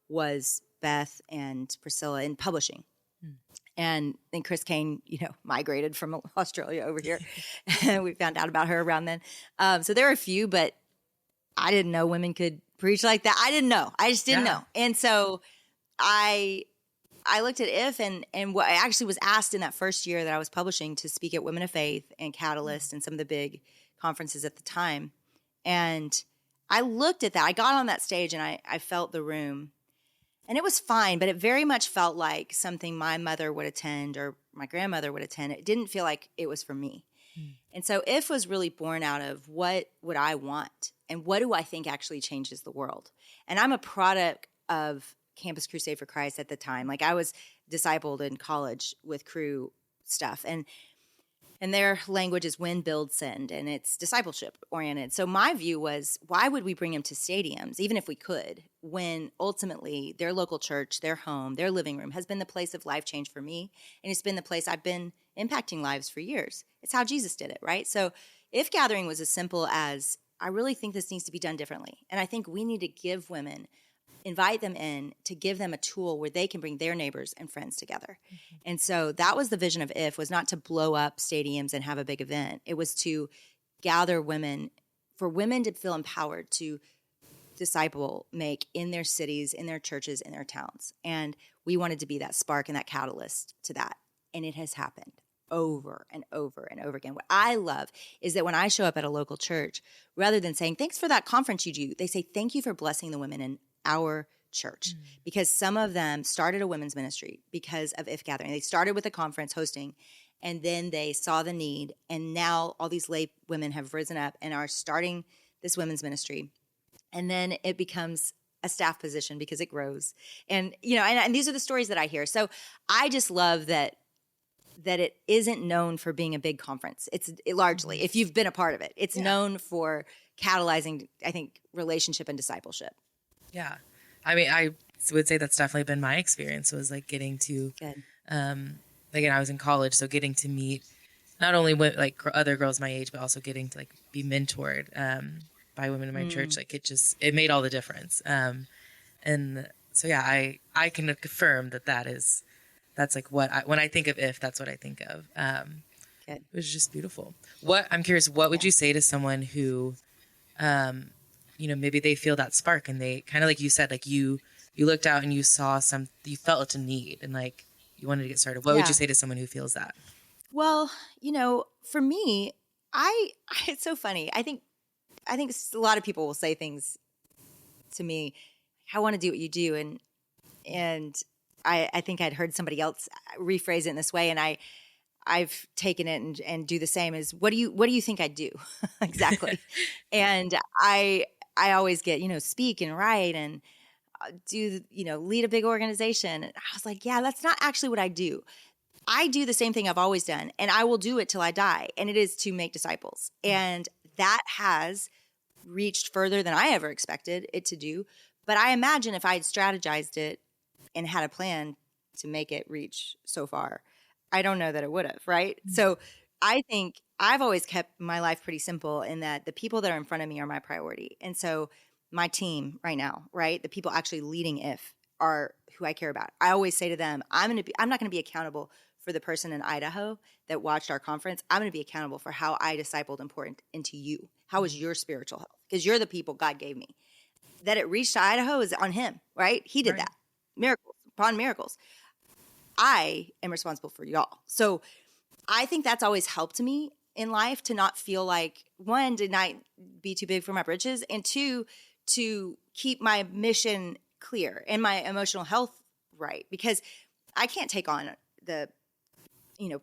was Beth and Priscilla in publishing. And then Chris Kane, you know, migrated from Australia over here. We found out about her around then. So there were a few, but I didn't know women could preach like that. I didn't know. I just didn't know. And so I looked at If, and what I actually was asked in that first year that I was publishing to speak at Women of Faith and Catalyst and some of the big conferences at the time. And I looked at that. I got on that stage, and I felt the room. And it was fine, but it very much felt like something my mother would attend or my grandmother would attend. It didn't feel like it was for me. And so If was really born out of, what would I want? And what do I think actually changes the world? And I'm a product of Campus Crusade for Christ at the time. Like, I was discipled in college with Cru stuff. And their language is win, build, send, and it's discipleship oriented. So my view was, why would we bring them to stadiums, even if we could, when ultimately their local church, their home, their living room has been the place of life change for me, and it's been the place I've been impacting lives for years. It's how Jesus did it, right? So If Gathering was as simple as, I really think this needs to be done differently, and I think we need to give women, invite them in to give them a tool where they can bring their neighbors and friends together. And so that was the vision of If, was not to blow up stadiums and have a big event. It was to gather women, for women to feel empowered to disciple make in their cities, in their churches, in their towns. And we wanted to be that spark and that catalyst to that. And it has happened over and over and over again. What I love is that when I show up at a local church, rather than saying, thanks for that conference you do, they say, thank you for blessing the women in our church, because some of them started a women's ministry because of If Gathering. They started with a conference hosting, and then they saw the need, and now all these lay women have risen up and are starting this women's ministry. And then it becomes a staff position because it grows. And, you know, and these are the stories that I hear. So I just love that it isn't known for being a big conference. It's largely, if you've been a part of it, it's known for catalyzing, I think, relationship and discipleship. Yeah. I mean, I would say that's definitely been my experience, was like getting to, again, I was in college, so getting to meet not only like other girls my age, but also getting to like be mentored by women in my church. Like it made all the difference. And so, yeah, I can confirm that's like when I think of If, that's what I think of. It was just beautiful. I'm curious, what would you say to someone who, you know, maybe they feel that spark, and they kind of, like you said, like you looked out and you saw you felt a need, and like you wanted to get started. What would you say to someone who feels that? Well, you know, for me, it's so funny. I think I think a lot of people will say things to me, I want to do what you do. And I think I'd heard somebody else rephrase it in this way. And I've taken it and do the same as, what do you think I do? Exactly. And I always get, speak and write and do, lead a big organization. And I was like, yeah, that's not actually what I do. I do the same thing I've always done, and I will do it till I die. And it is to make disciples. And that has reached further than I ever expected it to do. But I imagine if I had strategized it and had a plan to make it reach so far, I don't know that it would have, right? So I think I've always kept my life pretty simple in that the people that are in front of me are my priority. And so my team right now, right, the people actually leading IF are who I care about. I always say to them, I'm not going to be accountable for the person in Idaho that watched our conference. I'm going to be accountable for how I discipled and poured into you. How is your spiritual health? Because you're the people God gave me. That it reached to Idaho is on him, right? He did that. Miracles upon miracles. I am responsible for y'all. So I think that's always helped me in life to not feel like, one, to not be too big for my britches, and two, to keep my mission clear and my emotional health right. Because I can't take on the,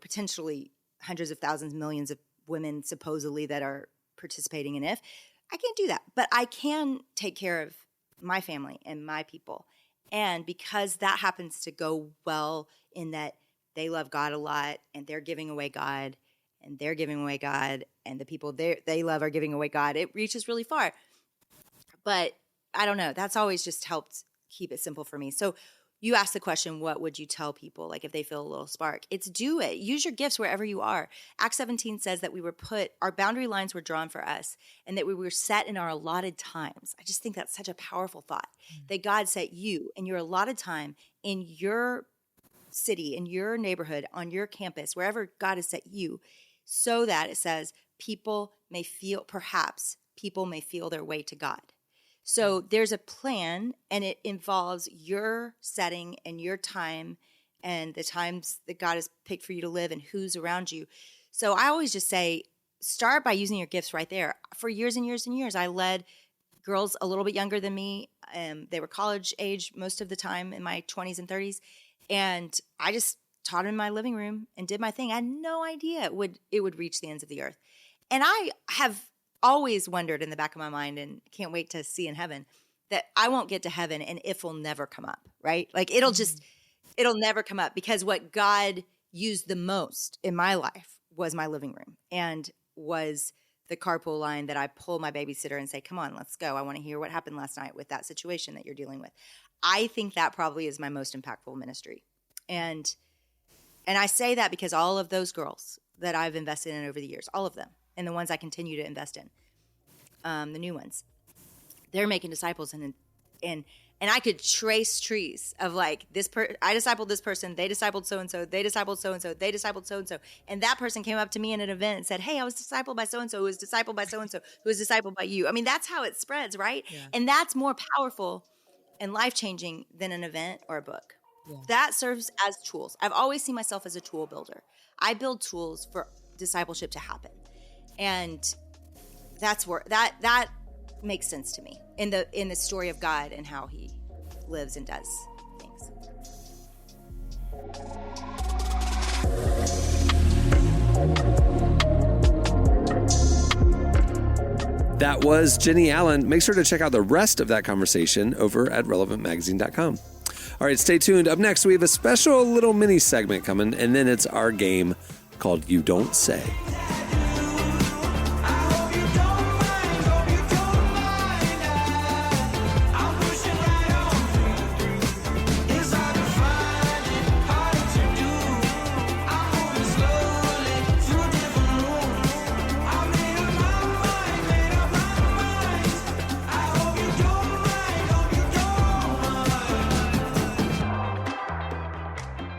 potentially hundreds of thousands, millions of women supposedly that are participating in IF. I can't do that, but I can take care of my family and my people. And because that happens to go well in that they love God a lot and they're giving away God and they're giving away God and the people they love are giving away God, it reaches really far. But I don't know. That's always just helped keep it simple for me. So you asked the question, what would you tell people, like if they feel a little spark? It's do it. Use your gifts wherever you are. Acts 17 says that our boundary lines were drawn for us and that we were set in our allotted times. I just think that's such a powerful thought, that God set you in your allotted time in your city, in your neighborhood, on your campus, wherever God has set you, so that it says people may feel their way to God. So there's a plan, and it involves your setting and your time and the times that God has picked for you to live and who's around you. So I always just say, start by using your gifts right there. For years and years and years, I led girls a little bit younger than me. They were college age most of the time in my 20s and 30s. And I just taught them in my living room and did my thing. I had no idea it would reach the ends of the earth. And I have always wondered in the back of my mind, and can't wait to see in heaven, that I won't get to heaven and if will never come up, right? Like it'll never come up, because what God used the most in my life was my living room and was the carpool line that I pull my babysitter and say, come on, let's go. I want to hear what happened last night with that situation that you're dealing with. I think that probably is my most impactful ministry. And I say that because all of those girls that I've invested in over the years, all of them, and the ones I continue to invest in, the new ones, they're making disciples, and I could trace trees of like I discipled this person, they discipled so and so, they discipled so and so, they discipled so and so, and that person came up to me in an event and said, "Hey, I was discipled by so and so, who was discipled by so and so, who was discipled by you." I mean, that's how it spreads, right? Yeah. And that's more powerful and life changing than an event or a book. Yeah. That serves as tools. I've always seen myself as a tool builder. I build tools for discipleship to happen. And that's where that makes sense to me in the story of God and how he lives and does things. That was Jennie Allen. Make sure to check out the rest of that conversation over at relevantmagazine.com. All right, stay tuned. Up next, we have a special little mini segment coming, and then it's our game called You Don't Say.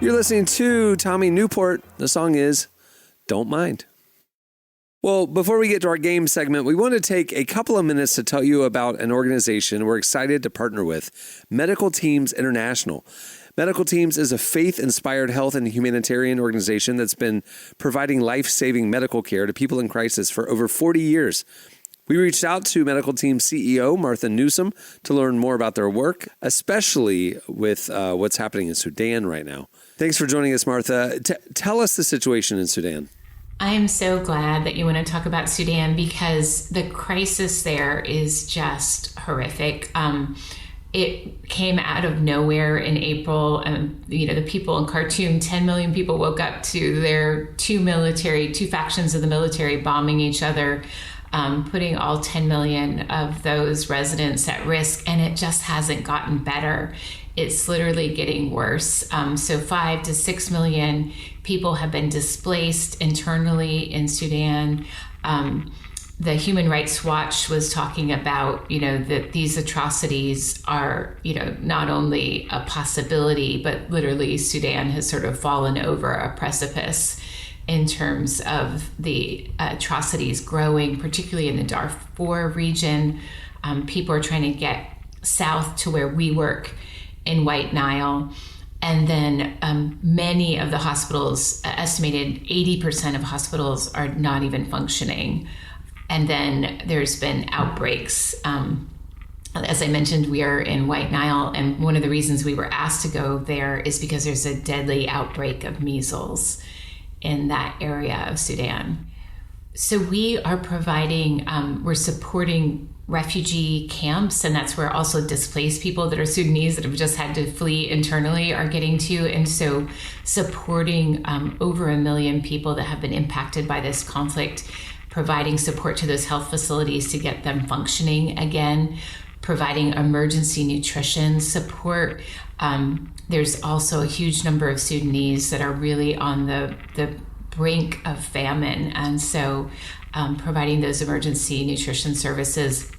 You're listening to Tommy Newport. The song is Don't Mind. Well, before we get to our game segment, we want to take a couple of minutes to tell you about an organization we're excited to partner with, Medical Teams International. Medical Teams is a faith-inspired health and humanitarian organization that's been providing life-saving medical care to people in crisis for over 40 years. We reached out to Medical Team CEO Martha Newsom to learn more about their work, especially with what's happening in Sudan right now. Thanks for joining us, Martha. Tell us the situation in Sudan. I am so glad that you want to talk about Sudan because the crisis there is just horrific. It came out of nowhere in April. The people in Khartoum, 10 million people woke up to their two factions of the military bombing each other, putting all 10 million of those residents at risk. And it just hasn't gotten better. It's literally getting worse. So 5 to 6 million people have been displaced internally in Sudan. The Human Rights Watch was talking about, that these atrocities are, not only a possibility, but literally Sudan has sort of fallen over a precipice in terms of the atrocities growing, particularly in the Darfur region. People are trying to get south to where we work in White Nile. And then many of the hospitals, estimated 80% of hospitals are not even functioning. And then there's been outbreaks. As I mentioned, we are in White Nile, and one of the reasons we were asked to go there is because there's a deadly outbreak of measles in that area of Sudan. So we are we're supporting refugee camps, and that's where also displaced people that are Sudanese that have just had to flee internally are getting to. And so supporting over 1 million people that have been impacted by this conflict, providing support to those health facilities to get them functioning again, providing emergency nutrition support. There's also a huge number of Sudanese that are really on the brink of famine. And so providing those emergency nutrition services.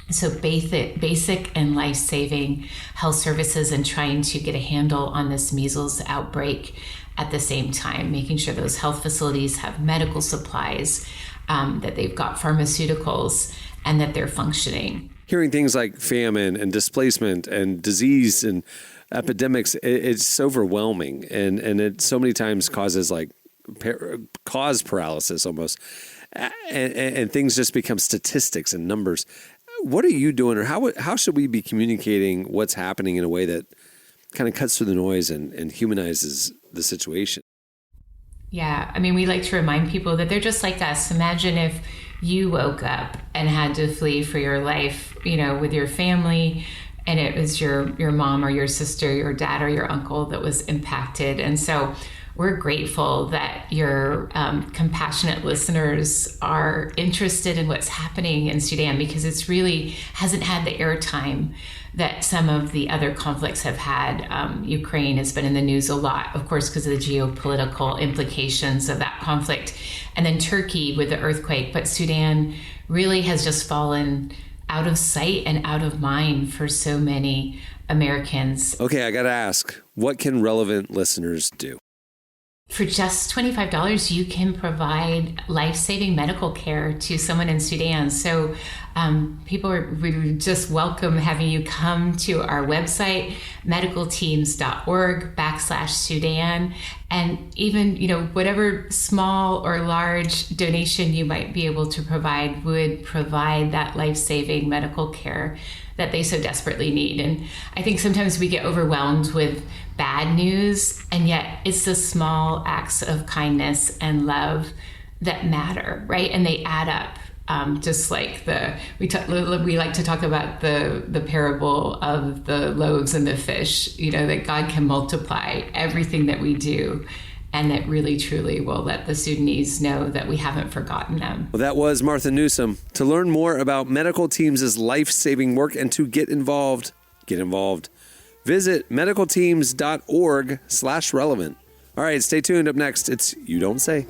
So basic and life-saving health services, and trying to get a handle on this measles outbreak at the same time, making sure those health facilities have medical supplies, that they've got pharmaceuticals, and that they're functioning. Hearing things like famine and displacement and disease and epidemics, it's overwhelming. And it so many times causes cause paralysis almost. And things just become statistics and numbers. What are you doing, or how should we be communicating what's happening in a way that kind of cuts through the noise and humanizes the situation? Yeah, I mean, we like to remind people that they're just like us. Imagine if you woke up and had to flee for your life, with your family, and it was your mom or your sister, your dad or your uncle that was impacted. And so we're grateful that your compassionate listeners are interested in what's happening in Sudan, because it's really hasn't had the airtime that some of the other conflicts have had. Ukraine has been in the news a lot, of course, because of the geopolitical implications of that conflict. And then Turkey with the earthquake. But Sudan really has just fallen out of sight and out of mind for so many Americans. Okay, I got to ask, what can relevant listeners do? For just $25, you can provide life-saving medical care to someone in Sudan. So we just welcome having you come to our website, medicalteams.org/Sudan. And even, whatever small or large donation you might be able to provide would provide that life-saving medical care that they so desperately need. And I think sometimes we get overwhelmed with bad news, and yet it's the small acts of kindness and love that matter, right? And they add up. Just like we like to talk about the parable of the loaves and the fish, that God can multiply everything that we do, and that really truly will let the Sudanese know that we haven't forgotten them. Well, that was Martha Newsom. To learn more about Medical Teams' life-saving work and to get involved, visit medicalteams.org/relevant. All right, stay tuned. Up next, it's You Don't Say.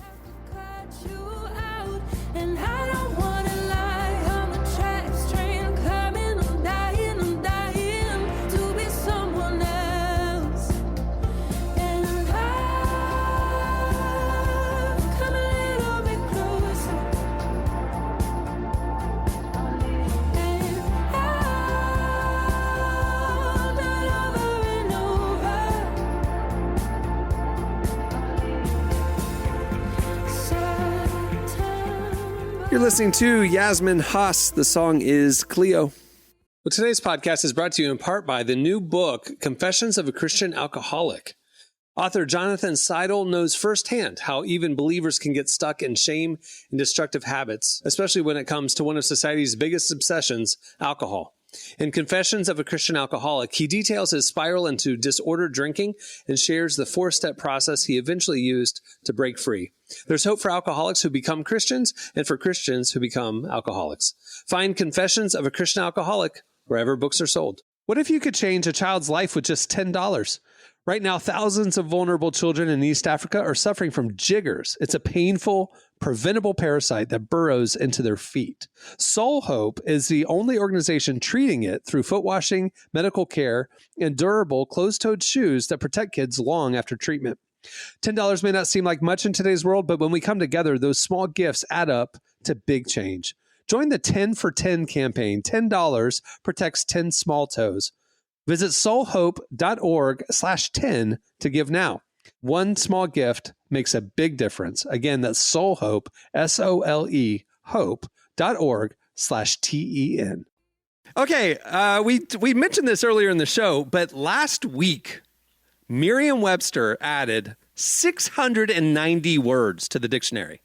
You're listening to Yasmin Haas. The song is Cleo. Well, today's podcast is brought to you in part by the new book, Confessions of a Christian Alcoholic. Author Jonathan Seidel knows firsthand how even believers can get stuck in shame and destructive habits, especially when it comes to one of society's biggest obsessions, alcohol. In Confessions of a Christian Alcoholic, he details his spiral into disordered drinking and shares the 4-step process he eventually used to break free. There's hope for alcoholics who become Christians and for Christians who become alcoholics. Find Confessions of a Christian Alcoholic wherever books are sold. What if you could change a child's life with just $10? Right now, thousands of vulnerable children in East Africa are suffering from jiggers. It's a painful, preventable parasite that burrows into their feet. Soul Hope is the only organization treating it through foot washing, medical care, and durable closed-toed shoes that protect kids long after treatment. $10 may not seem like much in today's world, but when we come together, those small gifts add up to big change. Join the 10 for 10 campaign. $10 protects 10 small toes. Visit soulhope.org/10 to give now. One small gift makes a big difference. Again, that's soulhope, SOLE, hope.org/TEN. Okay, we mentioned this earlier in the show, but last week, Merriam-Webster added 690 words to the dictionary.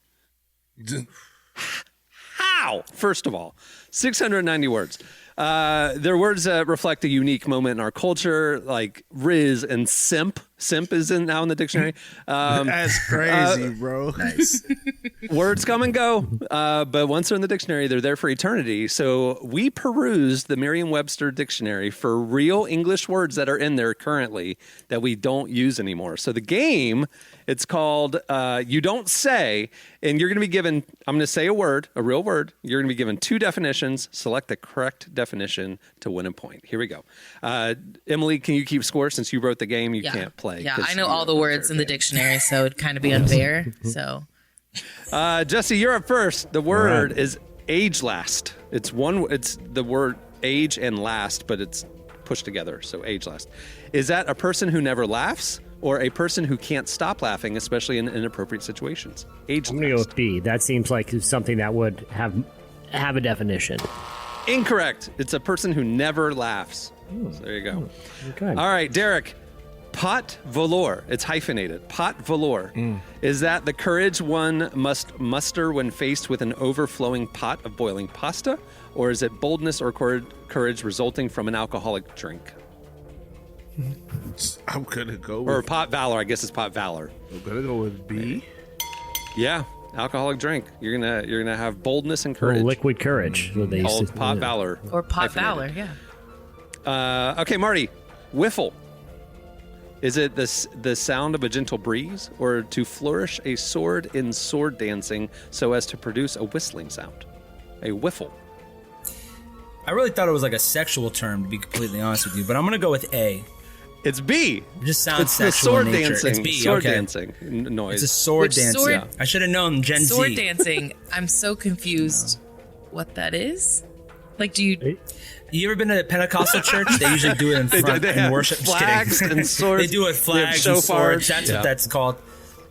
How? First of all, 690 words. They're words that reflect a unique moment in our culture, like Riz and simp. Simp is now in the dictionary. That's crazy, bro. Nice. Words come and go, but once they're in the dictionary, they're there for eternity. So we perused the Merriam-Webster dictionary for real English words that are in there currently that we don't use anymore. So the game, it's called You Don't Say, and you're going to be given, I'm going to say a word, a real word. You're going to be given 2 definitions. Select the correct definition to win a point. Here we go. Emily, can you keep score? Since you wrote the game, you can't play. Yeah, I know all the words in the dictionary, so it'd kind of be unfair. So, Jesse, you're up first. The word is age last. It's the word age and last, but it's pushed together. So age last. Is that a person who never laughs or a person who can't stop laughing, especially in inappropriate situations? Age I'm going to go with B. That seems like something that would have a definition. Incorrect. It's a person who never laughs. So there you go. Okay. All right, Derek. Pot valor. It's hyphenated. Pot valor. Is that the courage one must muster when faced with an overflowing pot of boiling pasta? Or is it boldness or courage resulting from an alcoholic drink? I'm gonna go with, Or pot valor. I guess it's pot valor. I'm gonna go with B. Yeah. Alcoholic drink. You're gonna have boldness and Or courage. liquid courage. What they used Called to- pot valor. or pot Hyphenated. valor, yeah. Okay, Marty. Wiffle. Is it the sound of a gentle breeze, or to flourish a sword in sword dancing so as to produce a whistling sound? A wiffle. I really thought it was like a sexual term, to be completely honest with you, but I'm going to go with A. It's B. It just sounds It's the sexual sword in nature. dancing. It's B, sword okay. dancing noise. It's a sword Which dancing. sword- I should have known Gen Sword Z. dancing. I'm so confused what that is. Like, do you... You ever been to a Pentecostal church? They usually do it in front they in have worship. Just flags kidding. and swords. They do it with They have flags and shofars. swords. That's Yeah. what that's called.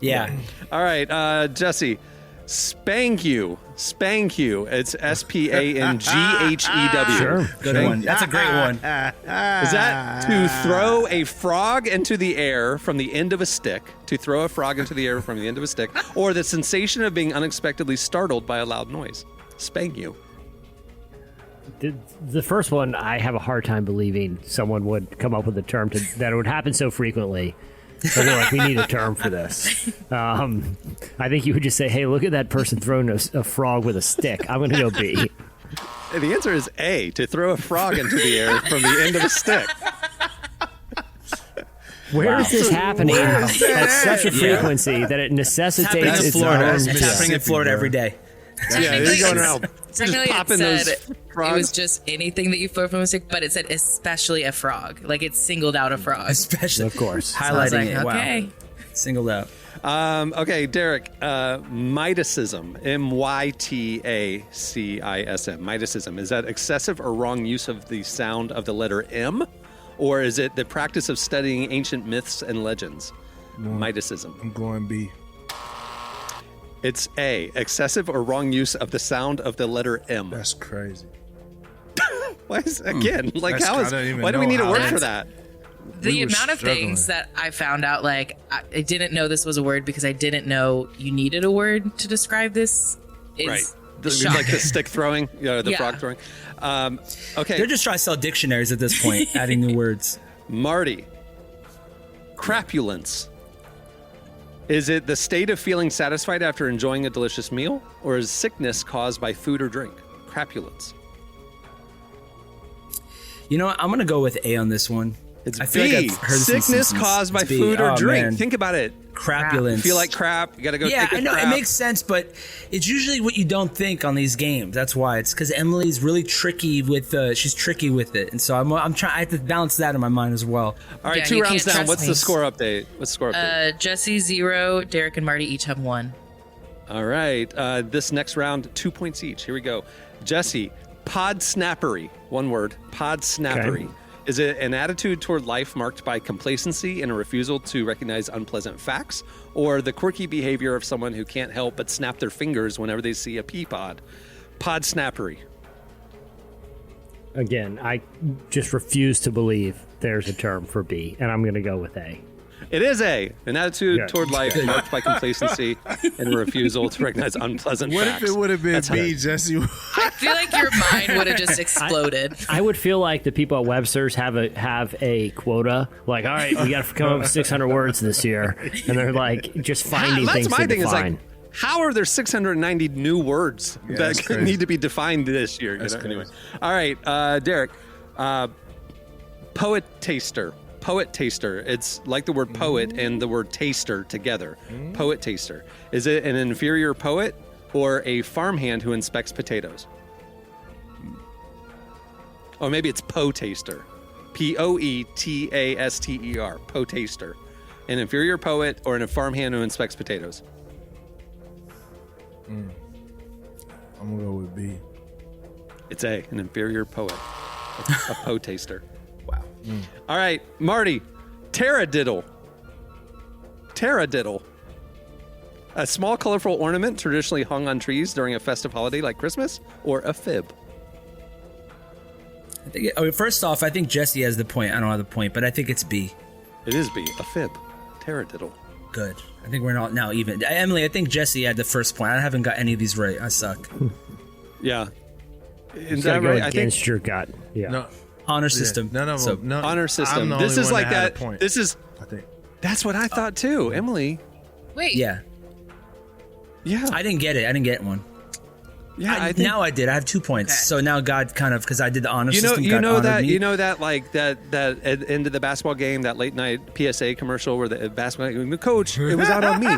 Yeah. All right, Jesse. Spank you. Spank you. It's SPANGHEW. Sure. Good one. That's a great one. Is that to throw a frog into the air from the end of a stick? To throw a frog into the air from the end of a stick? Or the sensation of being unexpectedly startled by a loud noise? Spank you. The first one, I have a hard time believing someone would come up with a term that would happen so frequently. So they're like, we need a term for this. I think you would just say, hey, look at that person throwing a frog with a stick. I'm going to go B. The answer is A, to throw a frog into the air from the end of a stick. Where is this happening at such a frequency that it necessitates Happening in its Florida. own... It's happening in Florida every day. Yeah, they're going around. Technically, it popping said those it frogs. was just anything that you throw from a stick, but it said especially a frog. Like, it singled out a frog. Especially. Of course. So I was Highlighting like, it. okay. Wow. Singled out. Okay, Derek. Myticism. MYTACISM. Myticism. Is that excessive or wrong use of the sound of the letter M? Or is it the practice of studying ancient myths and legends? Myticism. I'm going B. It's A, excessive or wrong use of the sound of the letter M. That's crazy. Why is again? Like That's- how I is? don't even Why do we know need a how word that's- for that? The We were amount of things that I found out, like I didn't know this was a word because I didn't know you needed a word to describe this. Is Right. shocking. Like the stick throwing, the Yeah. frog throwing. Okay, They're just trying to sell dictionaries at this point, adding new words. Marty. Crapulence. Is it the state of feeling satisfied after enjoying a delicious meal, or is sickness caused by food or drink? Crapulence. You know what? I'm gonna go with A on this one. It's I feel B. like I've heard this in Sickness Simpsons. caused by It's B. food or Oh, drink. man. Think about it. Crapulence. You feel like crap. You got to go Yeah, take a I know crap. it makes sense, but it's usually what you don't think on these games. That's why it's because Emily's really tricky with. She's tricky with it, and so I'm trying. I have to balance that in my mind as well. All right, Yeah, 2 you rounds can't down. trust What's me. the score update? What's the score update? Jesse 0, Derek and Marty each have 1. All right. This next round, 2 points each. Here we go. Jesse, pod snappery. One word. Pod snappery. Okay. Is it an attitude toward life marked by complacency and a refusal to recognize unpleasant facts, or the quirky behavior of someone who can't help but snap their fingers whenever they see a pea pod? Pod snappery. Again, I just refuse to believe there's a term for B, and I'm going to go with A. It is A. An attitude Yeah. toward life marked by complacency and a refusal to recognize unpleasant What facts. if it would have been That's B, Jesse? I feel like your mind would have just exploded. I would feel like the people at Webster's have a quota. Like, all right, we got to come up with 600 words this year, and they're like just finding That's things my to thing. Is define. like, how are there 690 new words that's that crazy. need to be defined this year? That's Anyway, crazy. all right, Derek, poet taster. Poet taster. It's like the word poet and the word taster together. Poet taster. Is it an inferior poet or a farmhand who inspects potatoes? Or maybe it's poetaster. Poetaster. Poetaster. An inferior poet or an farmhand who inspects potatoes? I'm gonna go with B. It's A, an inferior poet. A poetaster. Wow. All right, Marty. Taradiddle. Taradiddle. A small, colorful ornament traditionally hung on trees during a festive holiday like Christmas, or a fib? First off, I think Jesse has the point. I don't have the point, but I think it's B. It is B, a fib. Taradiddle. Good. I think we're not now even. Emily, I think Jesse had the first point. I haven't got any of these right. I suck. Yeah. You Is gotta that go right? I think against your gut. Yeah. No, Honor system. none of So, them. No, honor I'm system. the This only is one like that. Had that. a point, This is. I think. That's what I thought too, Emily. Wait. Yeah. Yeah. I didn't get it. I didn't get one. Yeah. I think, Now I did. I have 2 points. Okay. So now God kind of, because I did the honor You know, system. you God know honored that, me. you know that, like that at end of the basketball game, that late night PSA commercial where the basketball coach, it was out on me.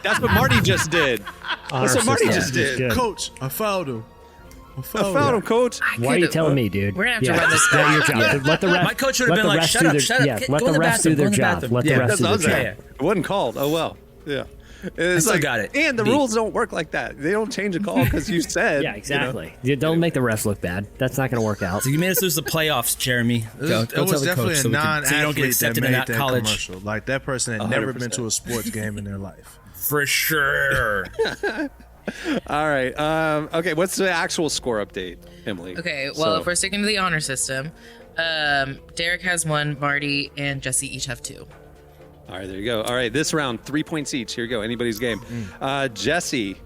That's what Marty just did. Honor That's what Marty system just is did. good. Coach, I fouled him. I found him, coach. Why are you telling me, dude? We're gonna have to run this Yeah, your back. job. Yeah. Let the ref, My coach would have let been the like, refs "Shut do up, their- shut up. Yeah, Get- let go the in the refs do bathroom, their go in the job. bathroom." Let the Yeah, refs That's do what I their was job. saying. It wasn't called. Oh well. Yeah. It's still like, got it. And the B. rules don't work like that. They don't change a call because you said. Yeah, exactly. You don't make the refs look bad. That's not going to work out. So you made us lose the playoffs, Jeremy. Go It tell was the definitely coach a so you don't get non-athlete that accepted made in that that college. commercial. Like that person had never been 100%. to a sports game in their life. For sure. All right. Okay. What's the actual score update, Emily? Okay, well, So- if we're sticking to the honor system, Derek has 1, Marty and Jesse each have 2. All right, there you go. All right, this round, 3 points each. Here you go. Anybody's game. Jesse,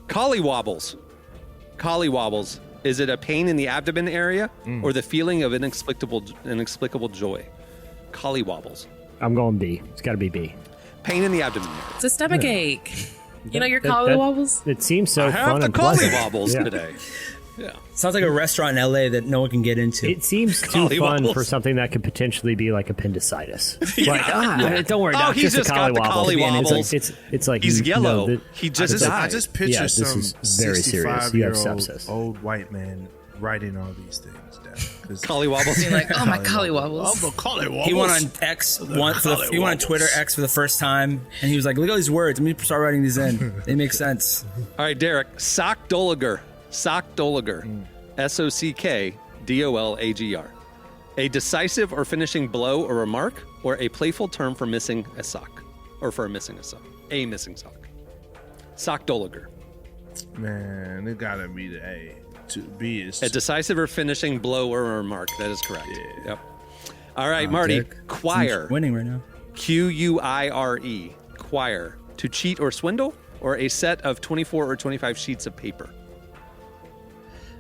collywobbles. Collywobbles. Is it a pain in the abdomen area or the feeling of inexplicable joy? Collywobbles. I'm going B. It's got to be B. Pain in the abdomen area. It's a stomach ache. You know your That- collie that- wobbles? It seems so I have fun the and pleasant. collywobbles Yeah. today. Yeah. Sounds like a restaurant in LA that no one can get into. It seems too fun Collywobbles. for something that could potentially be like appendicitis. Like, don't worry, Oh, Doc, he's just a just got the collywobble. collywobbles. It's like He's yellow. No, He just it's died. I just picture Yeah, this some is very serious. You have 65-year-old sepsis. old white man writing all these things down. 'Cause- Collywobbles. Being like, oh, my collie wobbles. I'm a collywobbles. He went on X once. He went on Twitter X for the first time, and he was like, "Look at all these words. Let me start writing these in. They make sense." All right, Derek. Sockdolager. Sockdolager. Sockdolagr. A decisive or finishing blow or remark, or a playful term for missing a sock, or for missing a sock. A missing sock. Sockdolager. Man, it gotta be the A. B is A decisive or finishing blow or remark. That is correct. Yeah. Yep. All right, Marty. Derek, Choir. seems winning right now. Quire. Choir. To cheat or swindle, or a set of 24 or 25 sheets of paper.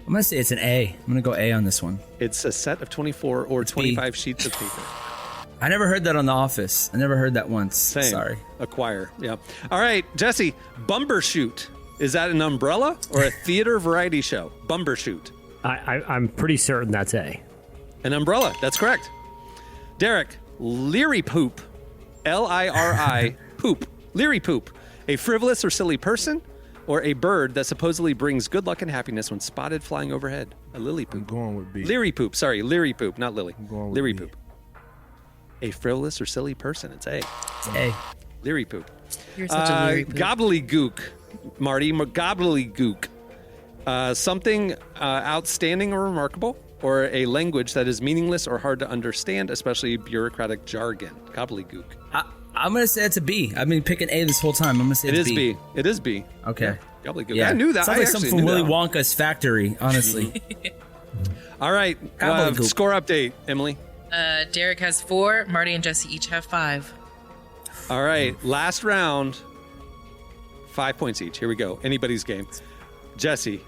I'm gonna say it's an A. I'm gonna go A on this one. It's a set of 24 or 25 sheets of paper. I never heard that on The Office. I never heard that once. Same. Sorry. Acquire. Yeah. All right, Jesse. Bumbershoot. Is that an umbrella or a theater variety show? Bumbershoot. I'm pretty certain that's A. An umbrella. That's correct. Derek. Leary poop. Liri poop. Leary poop. A frivolous or silly person, or a bird that supposedly brings good luck and happiness when spotted flying overhead. A lily I'm poop. going with B. Leary poop. Sorry, leary poop, not lily. I'm going with Leary B. poop. A frivolous or silly person. It's A. It's A. Leary poop. You're such a leery poop. Gobbledygook, Marty. Gobbledygook. Something outstanding or remarkable, or a language that is meaningless or hard to understand, especially bureaucratic jargon. Gobbledygook. I'm gonna say it's a B. I've been picking A this whole time. I'm gonna say It it's is B. It is B. Okay. Gobbledygook. Yeah. I knew that. Sounds I like actually something from knew Willy that. Wonka's factory, honestly. All right. Gobbledygook. Score update, Emily. Derek has 4. Marty and Jesse each have 5. All right. Last round. 5 points each. Here we go. Anybody's game. Jesse.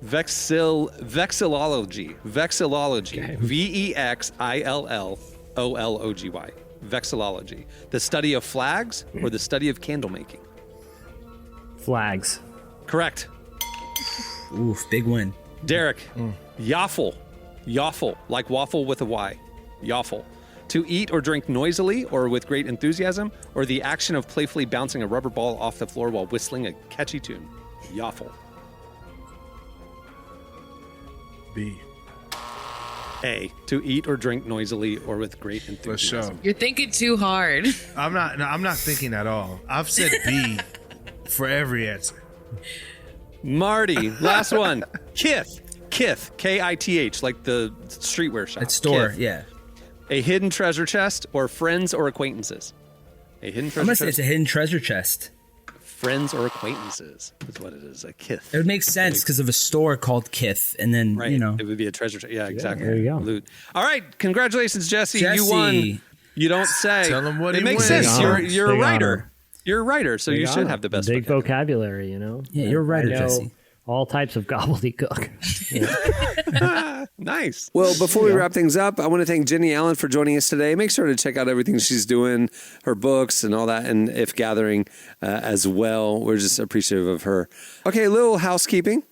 Vexillology. Okay. Vexillology. Vexillology. The study of flags or the study of candle making? Flags. Correct. Oof, big win. Derek. Yaffle. Yaffle. Like waffle with a Y. Yaffle. To eat or drink noisily or with great enthusiasm, or the action of playfully bouncing a rubber ball off the floor while whistling a catchy tune. Yaffle. B. A. To eat or drink noisily or with great For enthusiasm. sure. You're thinking too hard. I'm not thinking at all. I've said B for every answer. Marty, last one. Kith. Kith, like the streetwear shop. It's store, Kith. yeah. A hidden treasure chest or friends or acquaintances? A hidden I'm treasure gonna say chest. it's a hidden treasure chest. Friends or acquaintances is what it is. A kith. It would make sense because of a store called Kith, and then Right. you know. It would be a treasure chest. Yeah, exactly. there you go. Loot. All right. Congratulations, Jesse. Jesse. You won. You don't say. Tell him what it he makes wins. sense. Big honor. You're a Big writer. honor. You're a writer, so you should have the best Big vocabulary. vocabulary, you know? Yeah, you're a writer, I know Jesse. all types of gobbledygook. Nice. Well, before we wrap things up, I want to thank Jennie Allen for joining us today. Make sure to check out everything she's doing, her books and all that, and If Gathering as well. We're just appreciative of her. Okay, a little housekeeping.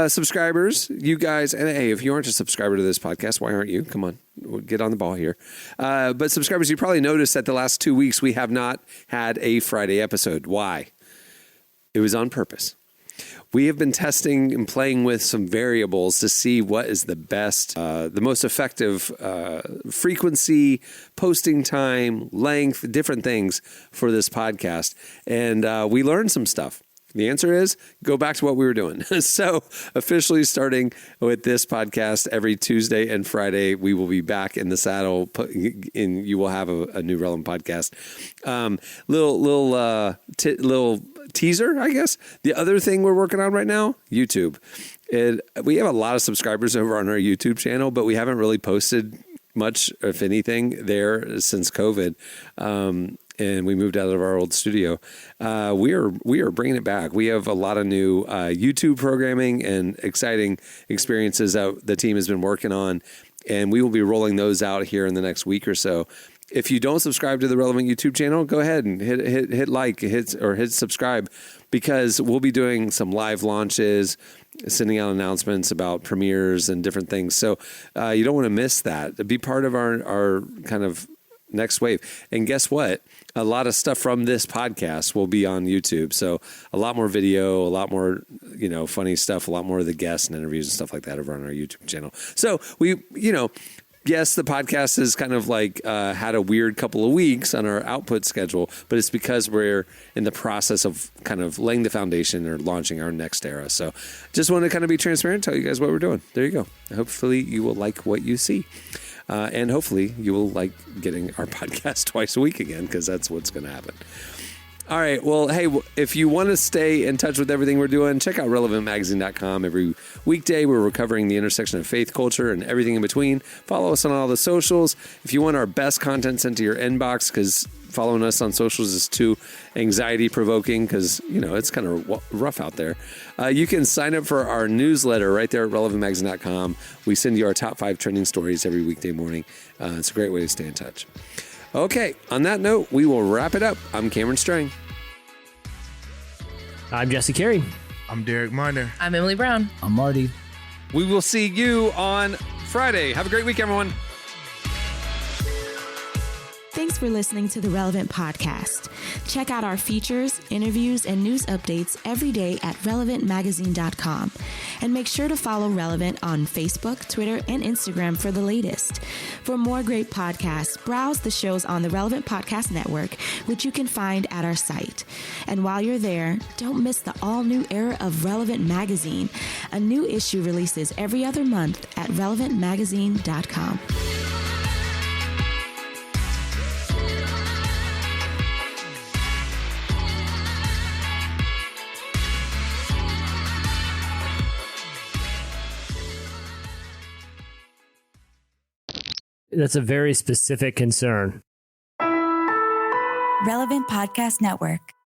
Subscribers, you guys, and hey, if you aren't a subscriber to this podcast, why aren't you? Come on, get on the ball here. But subscribers, you probably noticed that the last 2 weeks we have not had a Friday episode. Why? It was on purpose. We have been testing and playing with some variables to see what is the best, the most effective frequency, posting time, length, different things for this podcast. And we learned some stuff. The answer is go back to what we were doing. So officially starting with this podcast every Tuesday and Friday, we will be back in the saddle and you will have a new Relevant podcast. Little teaser, I guess. The other thing we're working on right now, YouTube. We have a lot of subscribers over on our YouTube channel, but we haven't really posted much, if anything, there since COVID. And we moved out of our old studio. We are bringing it back. We have a lot of new YouTube programming and exciting experiences that the team has been working on, and we will be rolling those out here in the next week or so. If you don't subscribe to the Relevant YouTube channel, go ahead and hit like, hit subscribe, because we'll be doing some live launches, sending out announcements about premieres and different things. So you don't want to miss that. Be part of our kind of next wave. And guess what? A lot of stuff from this podcast will be on YouTube. So a lot more video, a lot more, funny stuff, a lot more of the guests and interviews and stuff like that over on our YouTube channel. So yes, the podcast has kind of like had a weird couple of weeks on our output schedule, but it's because we're in the process of kind of laying the foundation or launching our next era. So just want to kind of be transparent, tell you guys what we're doing. There you go. Hopefully you will like what you see. And hopefully you will like getting our podcast twice a week again, because that's what's going to happen. All right. Well, hey, if you want to stay in touch with everything we're doing, check out relevantmagazine.com. Every weekday, we're covering the intersection of faith, culture, and everything in between. Follow us on all the socials. If you want our best content sent to your inbox, because following us on socials is too anxiety provoking, because, you know, it's kind of rough out there. You can sign up for our newsletter right there at relevantmagazine.com. We send you our top 5 trending stories every weekday morning. It's a great way to stay in touch. Okay, on that note, we will wrap it up. I'm Cameron Strang. I'm Jesse Carey. I'm Derek Miner. I'm Emily Brown. I'm Marty. We will see you on Friday. Have a great week, everyone. Thanks for listening to the Relevant Podcast. Check out our features, interviews, and news updates every day at relevantmagazine.com. And make sure to follow Relevant on Facebook, Twitter, and Instagram for the latest. For more great podcasts, browse the shows on the Relevant Podcast Network, which you can find at our site. And while you're there, don't miss the all-new era of Relevant Magazine. A new issue releases every other month at relevantmagazine.com. That's a very specific concern. Relevant Podcast Network.